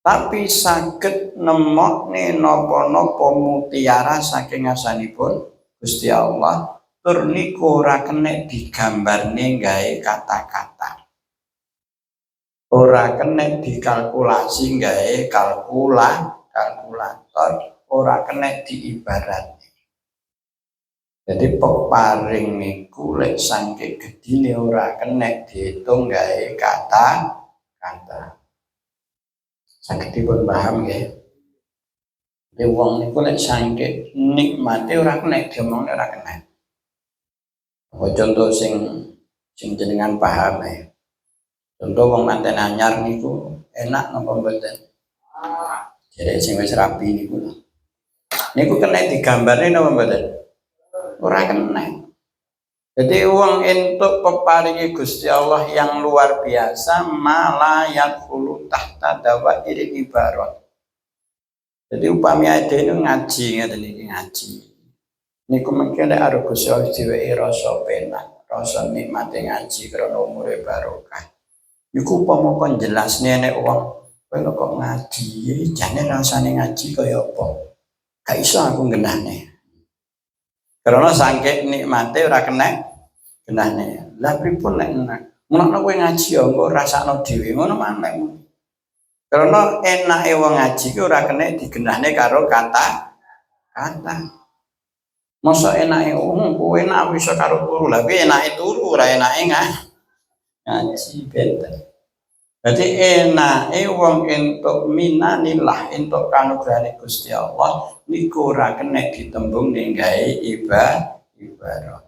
Tapi saged nemokne napa-napa mutiara saking ngasanipun Gusti Allah tur niku ora kena digambarne gawe kata-kata. Ora kena dikalkulasi gawe kalkulator, ora kena diibaratne. Jadi peparing niku lek saking gedine ora kena diitung gawe kata-kata. Saged dipun paham nggih. Dene wong niku lek saking nikmate ora kena diomongne ora kena. Contoh sing jenengan paham ya. Contoh wong manten anyar niku enak napa mboten? Jadi sing wis rapi niku. Niku kena digambarne napa mboten? Ora kena. Jadi wong entuk peparingi Gusti Allah yang luar biasa malah yadkhulu tahta dawairil ibarat. Jadi upami dene ngaji ngeten iki ngaji. Niku mengke nek arep Gusti Allah diwehi rasa penak, rasa nikmate ngaji krana umure barokah. Niku upama kon jelasne nek wong kowe kok ngaji, jane rasane ngaji kaya apa? Gak iso aku ngenahne. Karena saking nikmate ora kenane. Lah pripun nek mulane kowe ngaji ya engko rasakno dhewe ngono maneh. Karena enake wong ngaji ki ora kena digenahne karo kata. Masa enake kowe enak bisa karo turu. Lah kuwi enake turu ora enake ngaji benten. Berarti enake wong entuk minanillah, entuk kanugrahane Gusti Allah niku ora kena ditembung ning gawe ibadah.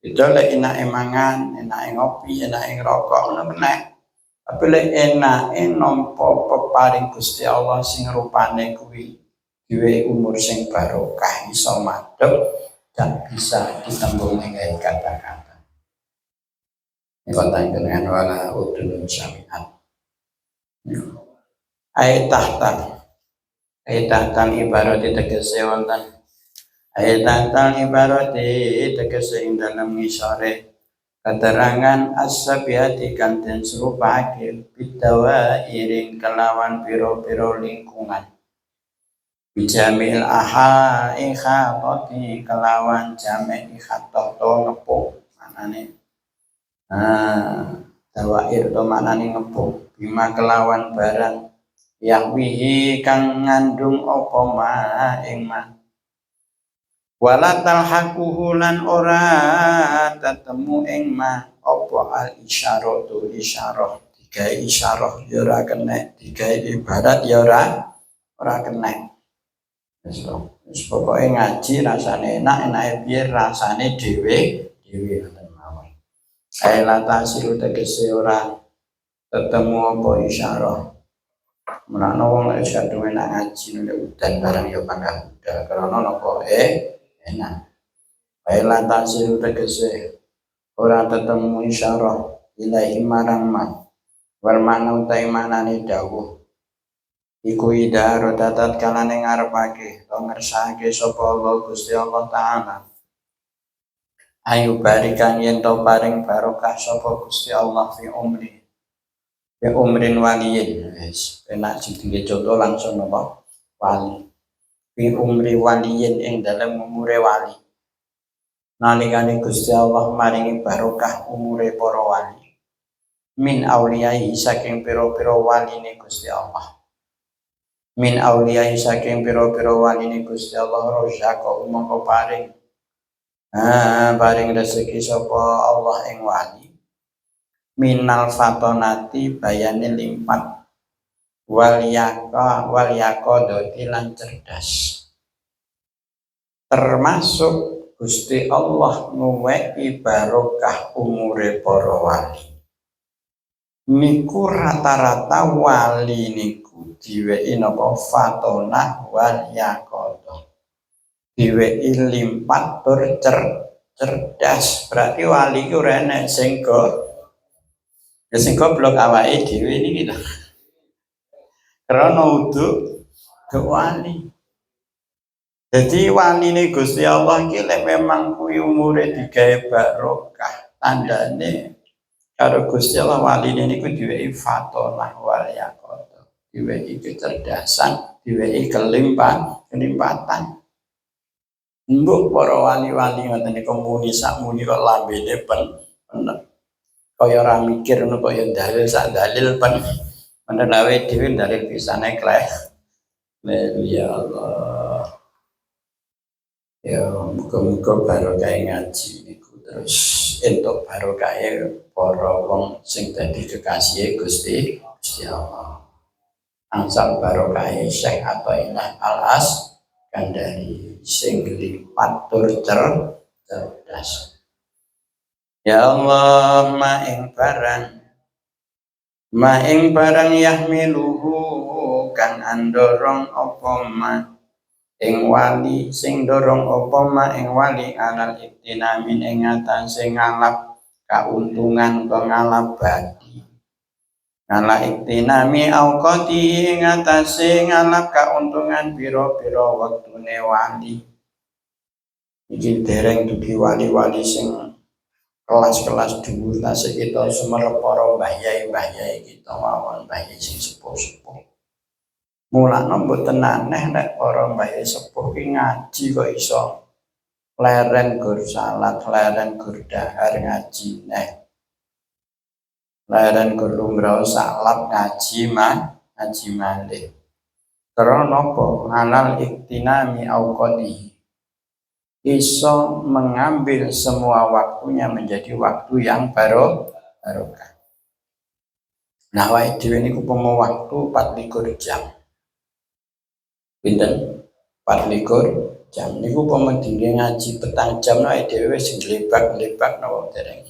Itu lek enake mangan, enake ngopi, enake ngrokok ngono kena. Tapi lek enake nampa peparing Gusti Allah sing rupane kuwi duwe umur sing barokah iso madhep dan bisa ditembung ning gawe kata-kata. Niku dengan wala udun syami'at. Ayat tahtan ibarat tegese wonten ayat tahtan ibarat tegese ing dalam ngisore keterangan as-sabiyati kanten serupake bidawa iring kelawan piro-piro lingkungan bijamil aha ikhatoti kelawan jame ikhatoto ngepung manane dawair to manane ngepung bima kelawan barang yang wihi kang ngandung apa ma ing ma wala talhaquhu lan ora tetemu ing ma apa al isyaratu isyarah digawe isyarah ya ora kena digawe ibarat ya ora kena wis pokoke ngaji rasane enak piye rasane dhewe ngoten mawon ae latasiru tegese ora ketemu apa isyarah menakno wong lek sadung enak ngaji nek udan barang ya panggah budal karena napa enak ae latasiru tegese ora ketemu isyarah ilahi marang man wal mana utai manane dawuh iku idaro datat kalane ngarepake to ngersake sapa Allah Gusti Allah taala ayu barikan yen to paring barokah sapa Gusti Allah fi umri ya umrin waliyin wis enak ditingge contoh langsung napa wali fi umri waliyin ing dalem umure wali nalikane Gusti Allah maringi barokah umure para wali min auliyai saking pira-pira waline Gusti Allah min auliyai saking pira-pira waline Gusti Allah rozaka umangka paring rezeki sapa Allah ing wali minal fatonati bayane limpat wal yaqadati lan cerdas termasuk Gusti Allah nguweki barokah umure para wali niku rata-rata wali niku diweki napa fatonah wal yaqadah diweki limpat tur cerdas berarti wali ku ora enek sing goblok awake dhewe niki lho. Karena uduk ke wali. Jadi waline Gusti Allah iki lek memang kuwi umure digawe barokah tandane karo Gusti Allah waline niku diwehi fatonah wal yaqadah diwehi kecerdasan diwehi kelimpatan. Mbok para wali-wali ngoten niku muni sakmuni kok lambene penek kaya ora mikir ngono kaya dalil sak dalil menawe dhewe dalil pisane kleh ya Allah ya muga-muga barokah ngaji niku terus entuk barokah para wong sing dadi kekasih Gusti Allah angsal barokah Syekh Athaillah Al-Askandari sing lipat tur cerdas. Ya Allah maing barang yahmiluhu kang andorong apa ma ing wali sing dorong apa ma ing wali alal iktinamin ing atase ngalap kauntungan kang ngalap badi ngala iktinami auqati ing atase ngalap kauntungan pira-pira wektune wali iki dereng dugi wali-wali sing kelas-kelas dhuwur tasih kita sumerep para mbah yai kita mawon mbah yai sing sepuh-sepuh. Mulane mboten aneh nek para mbah yai sepuh ki ngaji kok iso leren gur salat, leren gur dahar ngaji neh. Leren gur lumrah salat ngaji malih. Karena apa? Anal iktinami auqati. Iso mengambil semua waktunya menjadi waktu yang barokah. Nah, wae dhewe niku pomo waktu 24 jam. Pinten? 24 jam. Niku pomo dingge ngaji petang jam wae dhewe wis glebak-glebak napa dereng.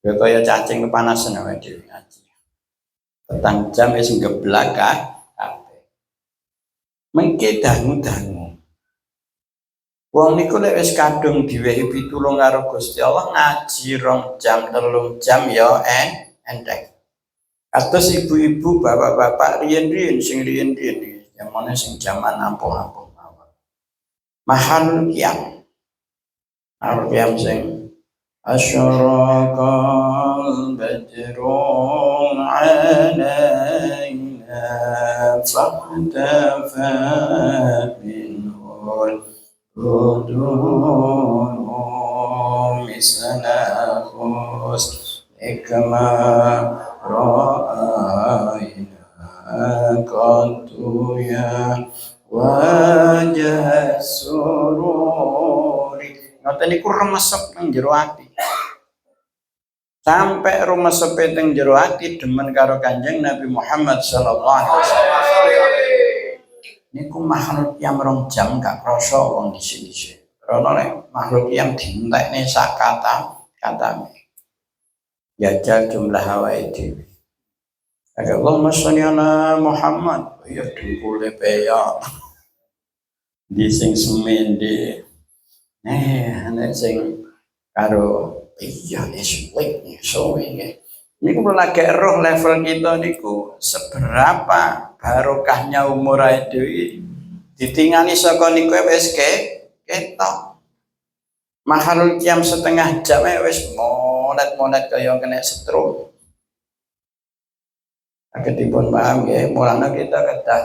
Ya kaya cacing kepanasan wae dhewe ngaji. Petang jam wis ngeblak kabeh. Mengke dangu-dangu. Wong niku lek wis kadung diwehi pitulung karo Gusti Allah ngaji 2 jam, 3 jam ya enteng. Atus ibu-ibu, bapak-bapak riyen-riyen sing riyen-riyen zamane sing jaman ampuh-ampuh mawon. Mahalul qiyam. Mahalul qiyam sing asyraqal badru alaina faqtafa minhul budun mislana ikma ra'ayna qantuya wajah sururi. Ngoten niku remesep nang jero ati. Sampai remesep teng jero ati demen karo Kanjeng Nabi Muhammad sallallahu alaihi wasallam. Niku makhluk yang 2 jam gak krasa wong dhisik-dhisik. Karena nek makhluk yang dientekne sak katane. Jajal jumlah hawae dhewe. Allahumma sholli ala Muhammad. Ya dengkule peyak. Di sing semende. Nek sing karo iya suwe nggih. Niku lagi roh level kita niku seberapa barokahnya umur ae dhewe. Ditingali saka niku wis ketok. Mahalul qiyam setengah jam wis monet kaya kena stroke. Aketipun paham nggih, mulane kita kedah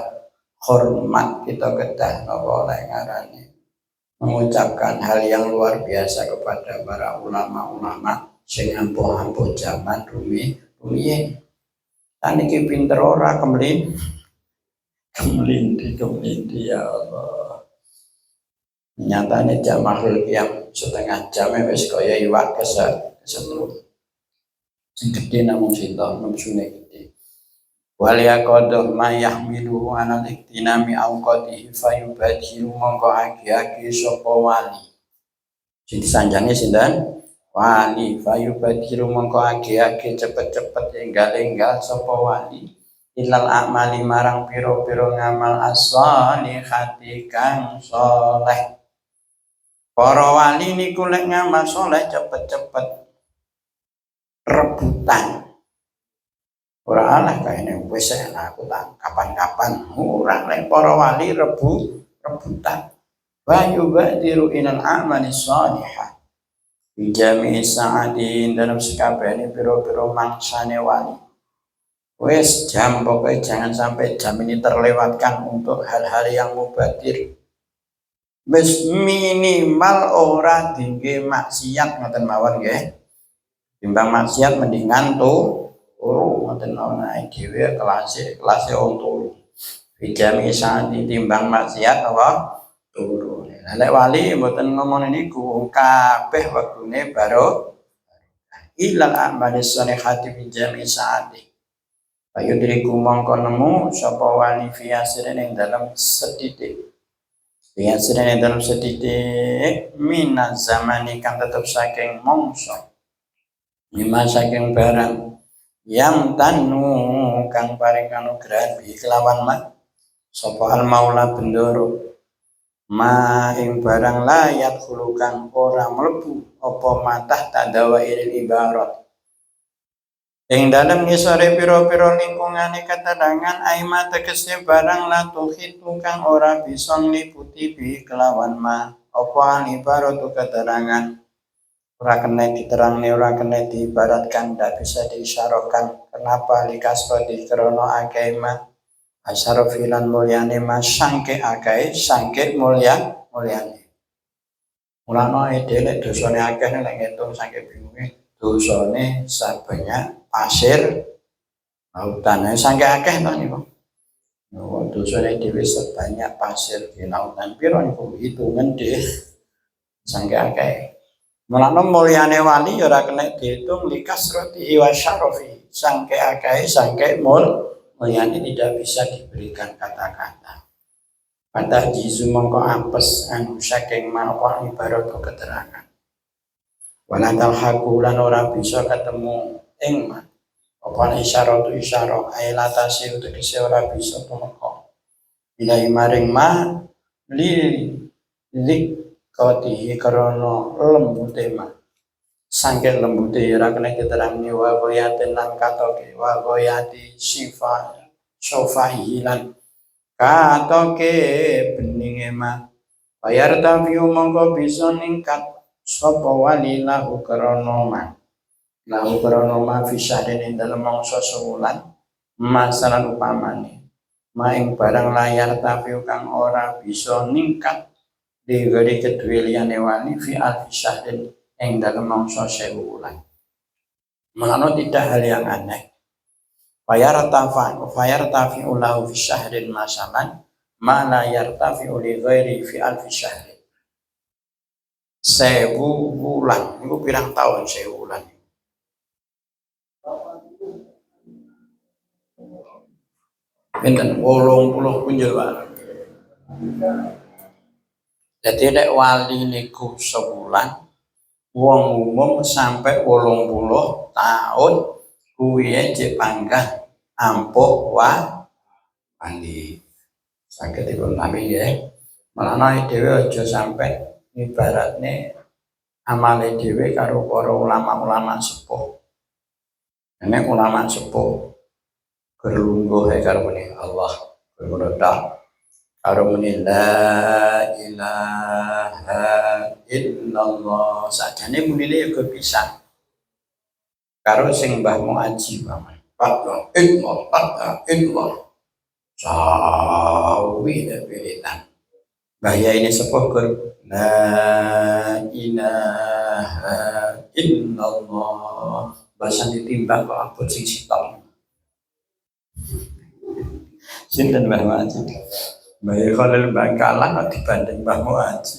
hormat, kita kedah napa lek ngarani mengucapkan hal yang luar biasa kepada para ulama-ulama sing ampuh-ampuh zaman rumiyin. Saniki pinter ora kemlindi ya Allah. Nyatane jam makhluk yang setengah jam wis kaya iwak kesetruk. Sing gedhe namung sinten nepsune gedhe. Wal yaqadah ma yahmilu ala iktinami auqatihi fayubadiru mongko agi-agi sapa wali. Sing disanjange sinten? Wali. Fayubadiru mongko agi-agi cepet-cepet enggal-enggal sapa wali. Ilal amali marang pira-pira ngamal as-shalihati kang saleh. Para wali niku lek ngamal saleh cepet-cepet rebutan. Ora alah kaene wis aku tak kapan-kapan ora lek para wali rebutan. Wa yubadiru ilal amali shalihah. Bi jami'i sa'adin dalam sekabehane pira-pira mangsane wali. Wes jam pokoknya jangan sampai jam ini terlewatkan untuk hal-hal yang mubadir. Wes minimal ora dingge maksiat ngoten mawon nggih. Timbang maksiat mendingan turu ngoten mawon ae dhewe kelas wong turu. Bijami saat timbang maksiat apa turu. Lek wali mboten ngomong niku kabeh wektune baro ilal a'malis shalihati bijami saati. Ayo diriku mongko nemu sapa wali fiasirin ing dalam sedidik. Fiasirin ing dalam sedidik minaz zamani kang tetep saking mangsa. Lima saking barang yang tanu kang paring kanugrahan bi kelawan mak sapa al maula bendoro ma ing barang layat khulukan ora mlebu apa matah tadawa ilil ibarat. Ing dalem ngisore pira-pira lingkungane keterangan aima tegese barang latuhi tukang ora bisa ngliputi bi kelawan ma apa ibaratu keterangan ora kena diterangne ora kena diibaratkan ndak bisa diisyarakan. Kenapa likasrodi krana akeh ma asyarafilan mulyane ma sangke akeh sangke mulyane Mulane dhewe dosane akeh nek ngitung saking bingunge dosane sabanyak pasir lautan. Saking akeh to niku. Dosane dhewe sebanyak pasir di lautan. Piro niku hitungan dhewe saking akeh. Mulane mulyane wali ya ora kena diitung likas roti wa syarafi. Saking akeh saking mulyane tidak bisa diberikan kata-kata. Pada jizu mongko apes anu saking mangko ibarat keterangan. Wala talhaqu lan ora bisa ketemu ing apa isyarat ailatasi tegese ora bisa tumeka. Bila maring ma li lik katihi karana lembute ma. Sangke lembute ora kena diterangni wa goyatin lan katoke wa goyati sifat sofahi lan katoke beninge mah bayar tafiu mongko bisa ningkat sapa wali lahu krana ma fisyadin ing dalem mangsa sewulan masalan upamane maing barang layar tafiu kang ora bisa ningkat digori kedue liyane wali fi al-fisyadin ing dalem mangsa sewulan. Mulane tidak hal yang aneh. Fayartafi ulahu fi syahrin masalan ma la yartafi li ghairi fi alfi syahrin. 1000 wulan niku pirang tahun 1000 wulan. Pinten 80 punjul wae. Dadi nek wali niku sebulan wong umum sampai 80 tahun kuwi cek panggah ampuh wali saged dipun nami nggih. Malane dhewe aja sampai ibaratne amale dhewe karo para ulama-ulama sepuh. Nek ulama sepuh gerlungguh karo muni Allah bermudah karo muni la ilaha illallah sakjane munine ya bisa karo sing mbahmu aji paman. Allah sawi depilitan bahaya ini sepuh gur la ilaha illallah bahasa ditimbang kok abot sing sitok sinten Mbah Muaji Mbah Khalil Bangkalan kok dibanding Mbah Muaji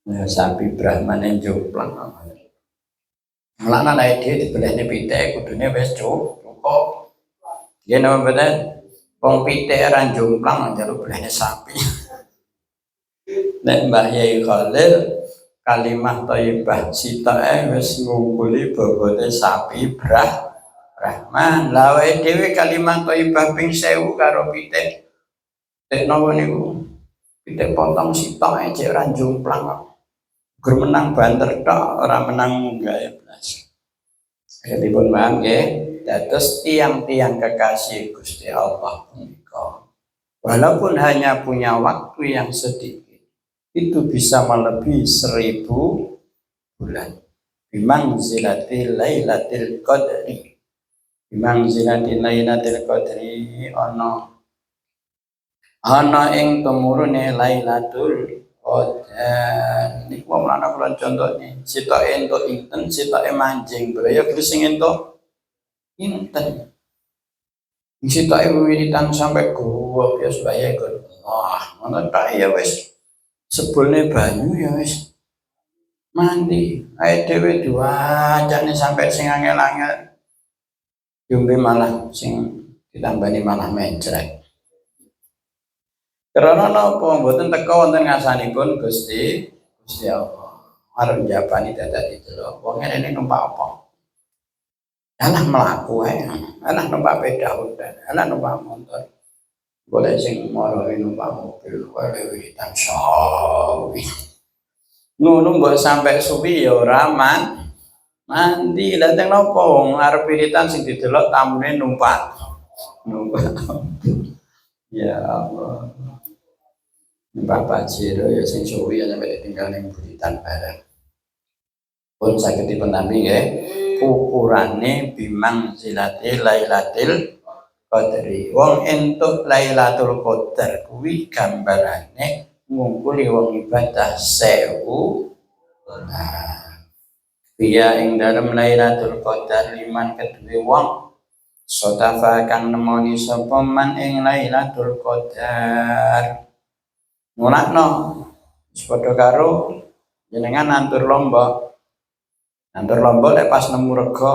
ya sapi Brahmane jomplang Mulane nek dhewe dibelehne pitik kudune wis cukup. Yen apa mboten wong pitik ora jomplang njaluk belehne sapi. Nek Mbah Yai Khalil kalimah thayyibah sitoke wis ngumpuli bobote sapi Brahman. Lah wae dhewe kalimah thayyibah ping 1000 karo pitik. Pitik napa niku? Pitik potong sitoke cek ora jomplang kok. Gur menang banter tok, ora menang munggah ya blas. Dipun paham nggih, dados tiang-tiang kekasih Gusti Allah punika. Walaupun hanya punya waktu yang sedikit, itu bisa melebihi 1000 bulan. Bimangzilati Lailatul Qadri. Bimangzilati Lailatul Qadri ana ing tumurune Lailatul Qadar. Niku mlana kula contone, sitoke entuk inten, sitoke manjing, braya sing entuk inten. Sitoke wiritan sampai gua bias bae kok. Wah, ngono tak ya wis. Sebulne banyu ya wis. Mandi, ae dhewe diwacane sampai sing angel-angel. Diombe malah sing ditambani malah mencret. Karena napa mboten teka wonten ngasanipun Gusti Allah. Arep njabani dadak didelok. Wong ngene numpak apa? Alah mlaku ae. Alah numpak sepeda udan. Alah numpak motor. Boleh sing marani numpak mobil wae wiritan sawi. Ngono mbok sampe suwi ya ora mandi. Lah teng napa wong arep wiritan sing didelok tamune numpak. Ya Allah. Bapak Jiro ya sing suwi ya sampai tinggal ning buritan bareng. Pun saged dipuntampi nggih, ukurane bimang zilati Lailatul Qadri. Wong entuk Lailatul Qadar kuwi gambarane ngumpuli wong ibadah 1000 Biya ing dalem Lailatul Qadar liman kedue wong sotafa kang nemoni sapa man ing Lailatul Qadar. Mulakno wis padha karo jenengan nandur lomba. Nandur lomba lek pas nemu rega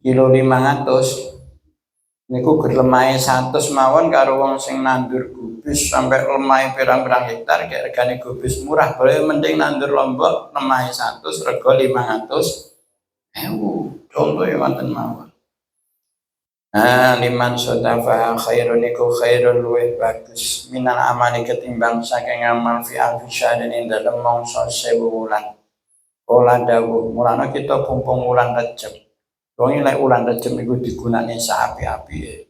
kilo 500 niku ger lemahe 100 mawon karo wong sing nandur gubis sampai lemahe pirang-pirang hektar kayak regane gubis murah boleh mending nandur lombok lemahe 100 rega 500.000 contoh ya wonten mawon. Liman sotafa khairun iku khairun luwih bagus minal amali ketimbang saking amal fi alfisya dan ing dalem mangsa 1000 wulan. Ola dawuh mulane kita pumpung wulan Rejab. Wong lek wulan Rejab iku digunakne saapi-apike.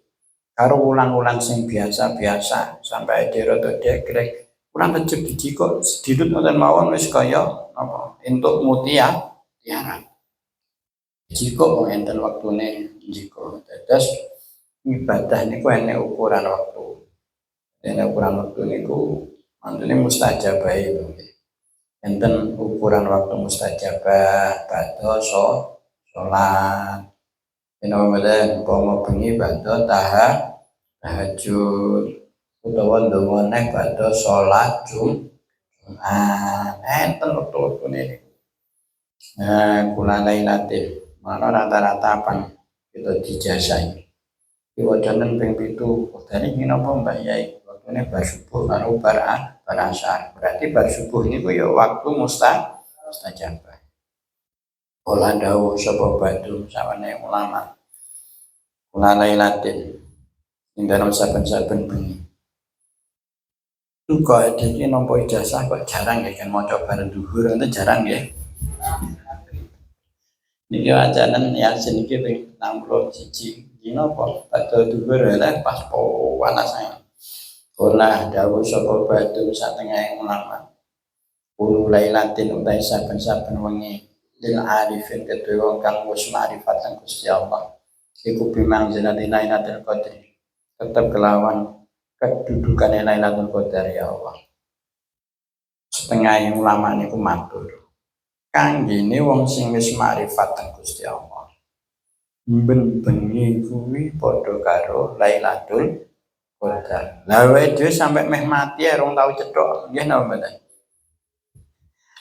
Karo wulan-wulan sing biasa-biasa sampai rada degrek. Wulan Rejab dijikok sedidut ngoten mawon wis kaya apa entuk mutia tiara. Jikok enten waktune jikok. Dados ibadah niku enek ukuran waktu. Enek ukuran waktu niku mantune mustajabah itu. Enten ukuran waktu mustajabah badha sholat. Yen umpama bengi badha tahajud utawa ndonga neh badha sholat Jumat. Enten waktu-waktune. Kula lailatin. Mana rata-rata apa kita dijasai. Diwajanan ping 7 kodane iki napa Mbak Yai? Waktune bar subuh karo bar asar. Berarti bar subuh niku ya waktu mustajabah. Ola dawuh sapa badu sawane ulama. Kula lailatin ing dalem saben-saben bengi. Kok iki nampa ijazah kok jarang ya kan maca bareng zuhur itu jarang ya. Niki wacanen Yasin iki ping 61 dina apa badhe dhuwur lha pas panas ae. Kula dawuh sapa badu satengah ulama. Kulo lailatin utai saben-saben wengi lil arifin kedue wong kang wis ma'rifat kang Gusti Allah. Iku bimang jenati Lailatul Qadar. Tetep kelawan kedudukan Lailatul Qadar ya Allah. Setengah ulama niku matur. Kanggene wong sing wis makrifat teng Gusti Allah. Bengi kuwi padha karo Lailatul Qadar. Lah wae dhewe sampe meh mati rong tau cethuk, nggih napa mboten?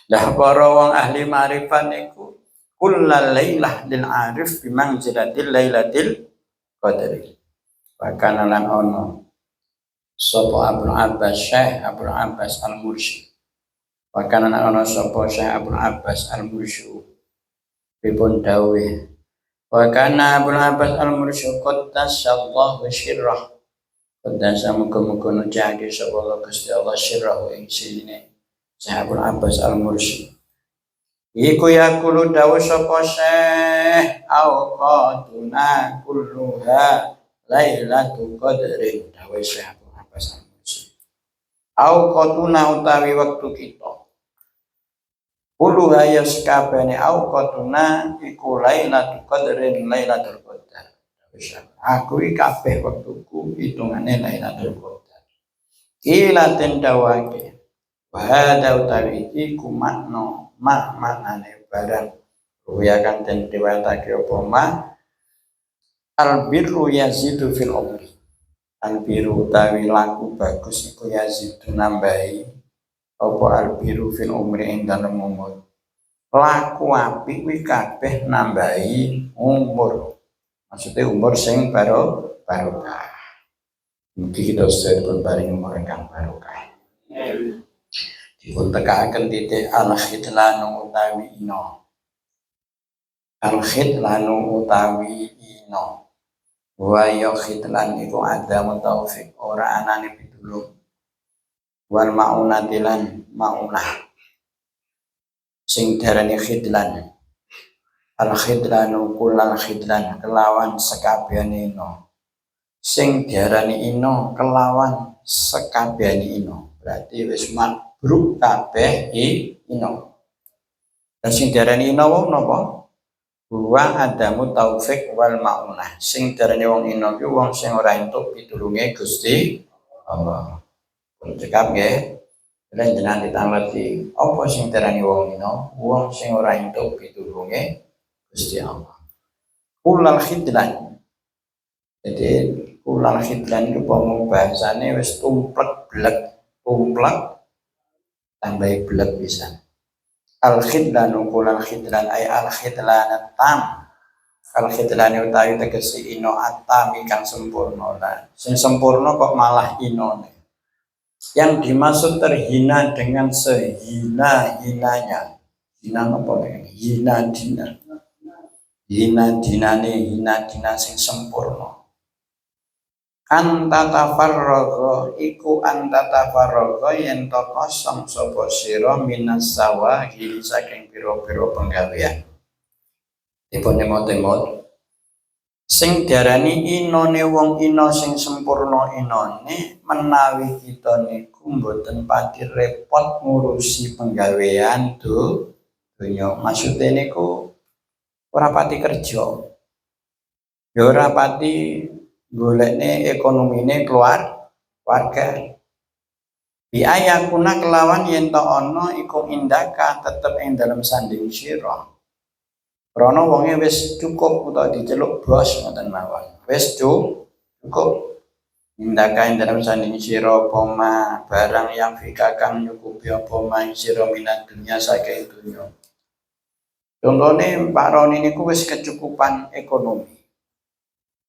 Lah para wong ahli makrifat niku kullal lailah lil arif bimanzilatil Lailatul Qadar. Bahkan lan ono sapa Abdul Abbas Syekh Abdul Abbas Al-Mursyid. Bahkan ana sapa Syekh Abdul Abbas Al-Mursyid pripun dawuh wa kana Abdul Abbas Al-Mursyid qaddasallahu sirrah qaddasa muga-muga nujake sapa Allah Gusti Allah sirrahu ing sine Syekh Abdul Abbas Al-Mursyid iku yaqulu dawuh sapa Syekh awqatuna kulluha Lailatul Qadri dawuh Syekh Abdul Abbas Al-Mursyid awqatuna utawi wektu kita Ulu hayas kabehane auqatuna iku Lailatul Qadrin Lailatul Qadar. Aku iki kabeh wektuku hitungane Lailatul Qadar. Ilaten dawake. Wa hada utawi iku maknane barang. Ruya kang den riwayatake apa albirru yazidu fil umri. Albirru utawi laku bagus iku yazidu nambahi apa albiru fil umri ing dalem umur. Laku apik kuwi kabeh nambahi umur. Maksudnya umur sing barokah. Mugi kita sedaya paring umur ingkang barokah. Dipun tekaken titik al-khidlanu utawi ino. Al-khidlanu utawi ino. Wa ya khidlan iku adamu taufik ora anane pitulung. Wal maunatilan maunah sing darani khidlan al khidlanu kulal khidlan kelawan sekabehane ino sing diarani ino kelawan sekabehane ino berarti wis mabruk kabeh ino dan sing diarani ino wong napa wa adamu taufik wal maunah sing diarani wong ino ki wong sing ora entuk pitulunge Gusti Allah. pun cekap nggih. Lan jenengan ditangleti apa sing terani wong ino? Wong sing ora entuk pitulunge Gusti Allah. Kulal khidlan. Jadi kulal khidlan itu pomong bahasane wis tumplek blek, tumplek tambah blek bisa. Al khidlan kulal khidlan ay al khidlan tam. Al khidlan utawi tegese ino atam kang sempurna. Sing sempurna kok malah inone. Yang dimaksud terhina dengan sehina-hinanya. Hina apa nih? Hina dina. Hina dina sing sempurna. Antatafarraga iku antatafarraga yen to kosong sapa sira minas sawahil saking pira-pira penggawean. Dipun emot-emot sing diarani inone wong ino sing sempurna inone menawi kita niku mboten pati repot ngurusi penggawean donya. Maksude niku ora pati kerja. Ya ora pati golekne ekonomine keluarga. Biayakuna kelawan yen to ana iku indaka tetep ing dalem sanding sira. Krana wonge wis cukup utawa diceluk bos ngoten mawon. Wis cukup tindakan dalam sanding sira poma barang yang fikakang nyukupi apa main sira minat dunia saking dunya. Contone Pak Roni niku wis kecukupan ekonomi.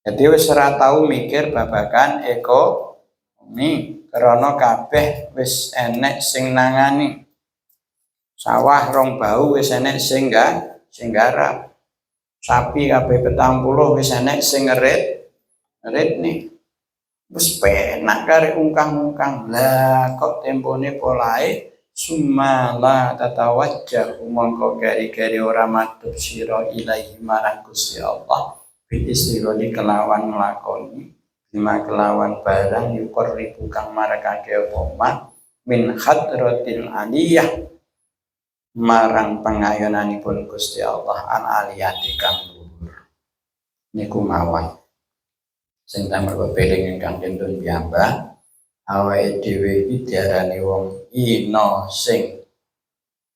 Jadi wis ora tau mikir babagan ekonomi karena kabeh wis enek sing nangani. Sawah rong bau wis enek sing garap. Sapi kabeh 40 wis enek sing ngerit nih. Wis penak kare ungkang-ungkang. Lah kok tempone polahe sumala tatawajjah mongko gari-gari ora madhep sira ilahi marang Gusti Allah. Bil istigholi kelawan nglakoni bima kelawan barang yuqarribu kang marakake apa min hadratil aliyah marang pangayonanipun Gusti Allah an aliyati kang luhur niku mawon sing damel pepeling ingkang kentun piyambak awake dhewe iki diarani wong ina sing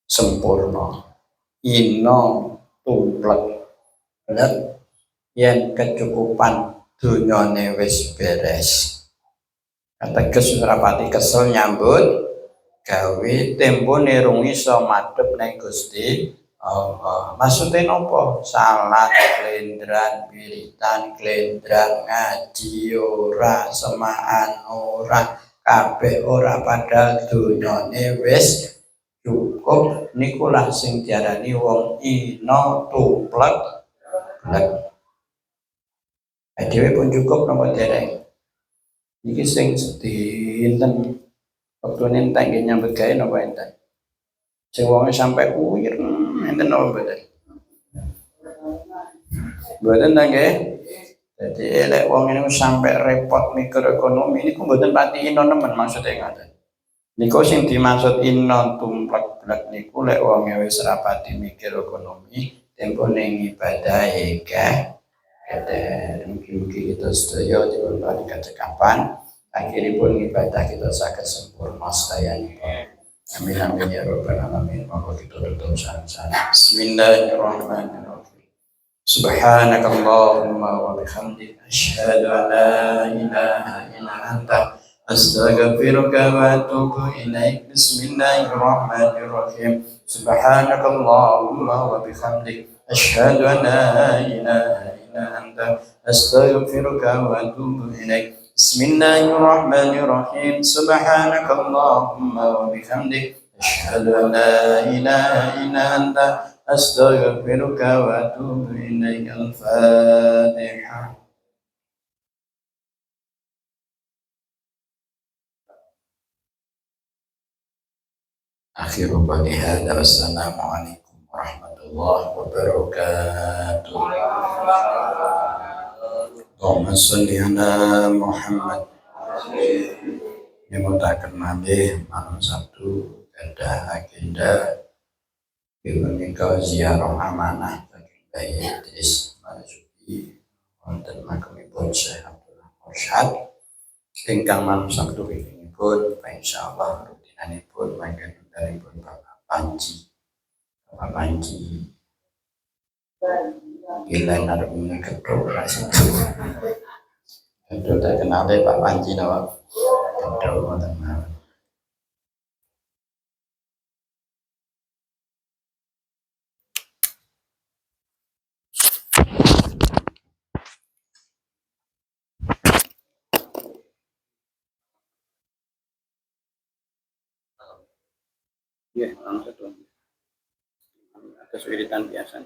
sempurna ina tumplek bener yen kecukupan dunyane wis beres ateges ora pati kesel nyambut gawe tempone rung iso madhep ning Gusti Allah. Maksude napa? Salat klendran wiritan klendran ngaji ora semaan ora kabeh ora padahal dunyane wis cukup niku lah sing diarani wong ina tumplek blek. Dhewe pun cukup napa dereng? Iki sing dinten waktu ini entah ingin nyambut gaya napa enten sing wonge sampai uwir enten napa mboten mboten ta nggih dadi elek wong ini sampai repot mikir ekonomi niku mboten pati ino nemen maksudnya ngoten niku sing dimaksud ino tumplek blek niku lek wonge wis ora pati mikir ekonomi tempone ngibadahe mugi-mugi kita sedaya dipun paring kecekapan akhiripun ibadah kita saged sempurna sedayanipun. Amin amin ya rabbal alamin. Monggo kita tutup salat. Bismillahirrahmanirrahim. Subhanakallahumma wa bihamdika asyhadu an la ilaha illa anta astaghfiruka wa atubu ilaik. Bismillahirrahmanirrahim. Subhanakallahumma wa bihamdika asyhadu an la ilaha illa anta astaghfiruka wa atubu ilaik. Bismillahirrahmanirrahim. Subhanakallahumma wa bihamdik asyhadu an la ilaha illa anta astaghfiruka wa atubu ilaik. Al-Fatihah. Akhiru qawli hadza wassalamu alaikum warahmatullahi wabarakatuh. Allahumma sholli ala Muhammad. Nyebutaken malih malam Sabtu ada agenda menika ziarah amanah bagi Bayi Idris Marzuki wonten makamipun Syekh Abdullah Mursyad ingkang malam Sabtu ini pun insyaallah rutinanipun mangke daripun Bapak Panji. Bapak Panji ilang arep ngekepro rasa. Itu tak kenal Pak Panji napa. Kedua wonten mawon. Ya, langsung tuh. Kesulitan biasa.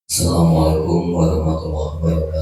Assalamualaikum warahmatullahi wabarakatuh.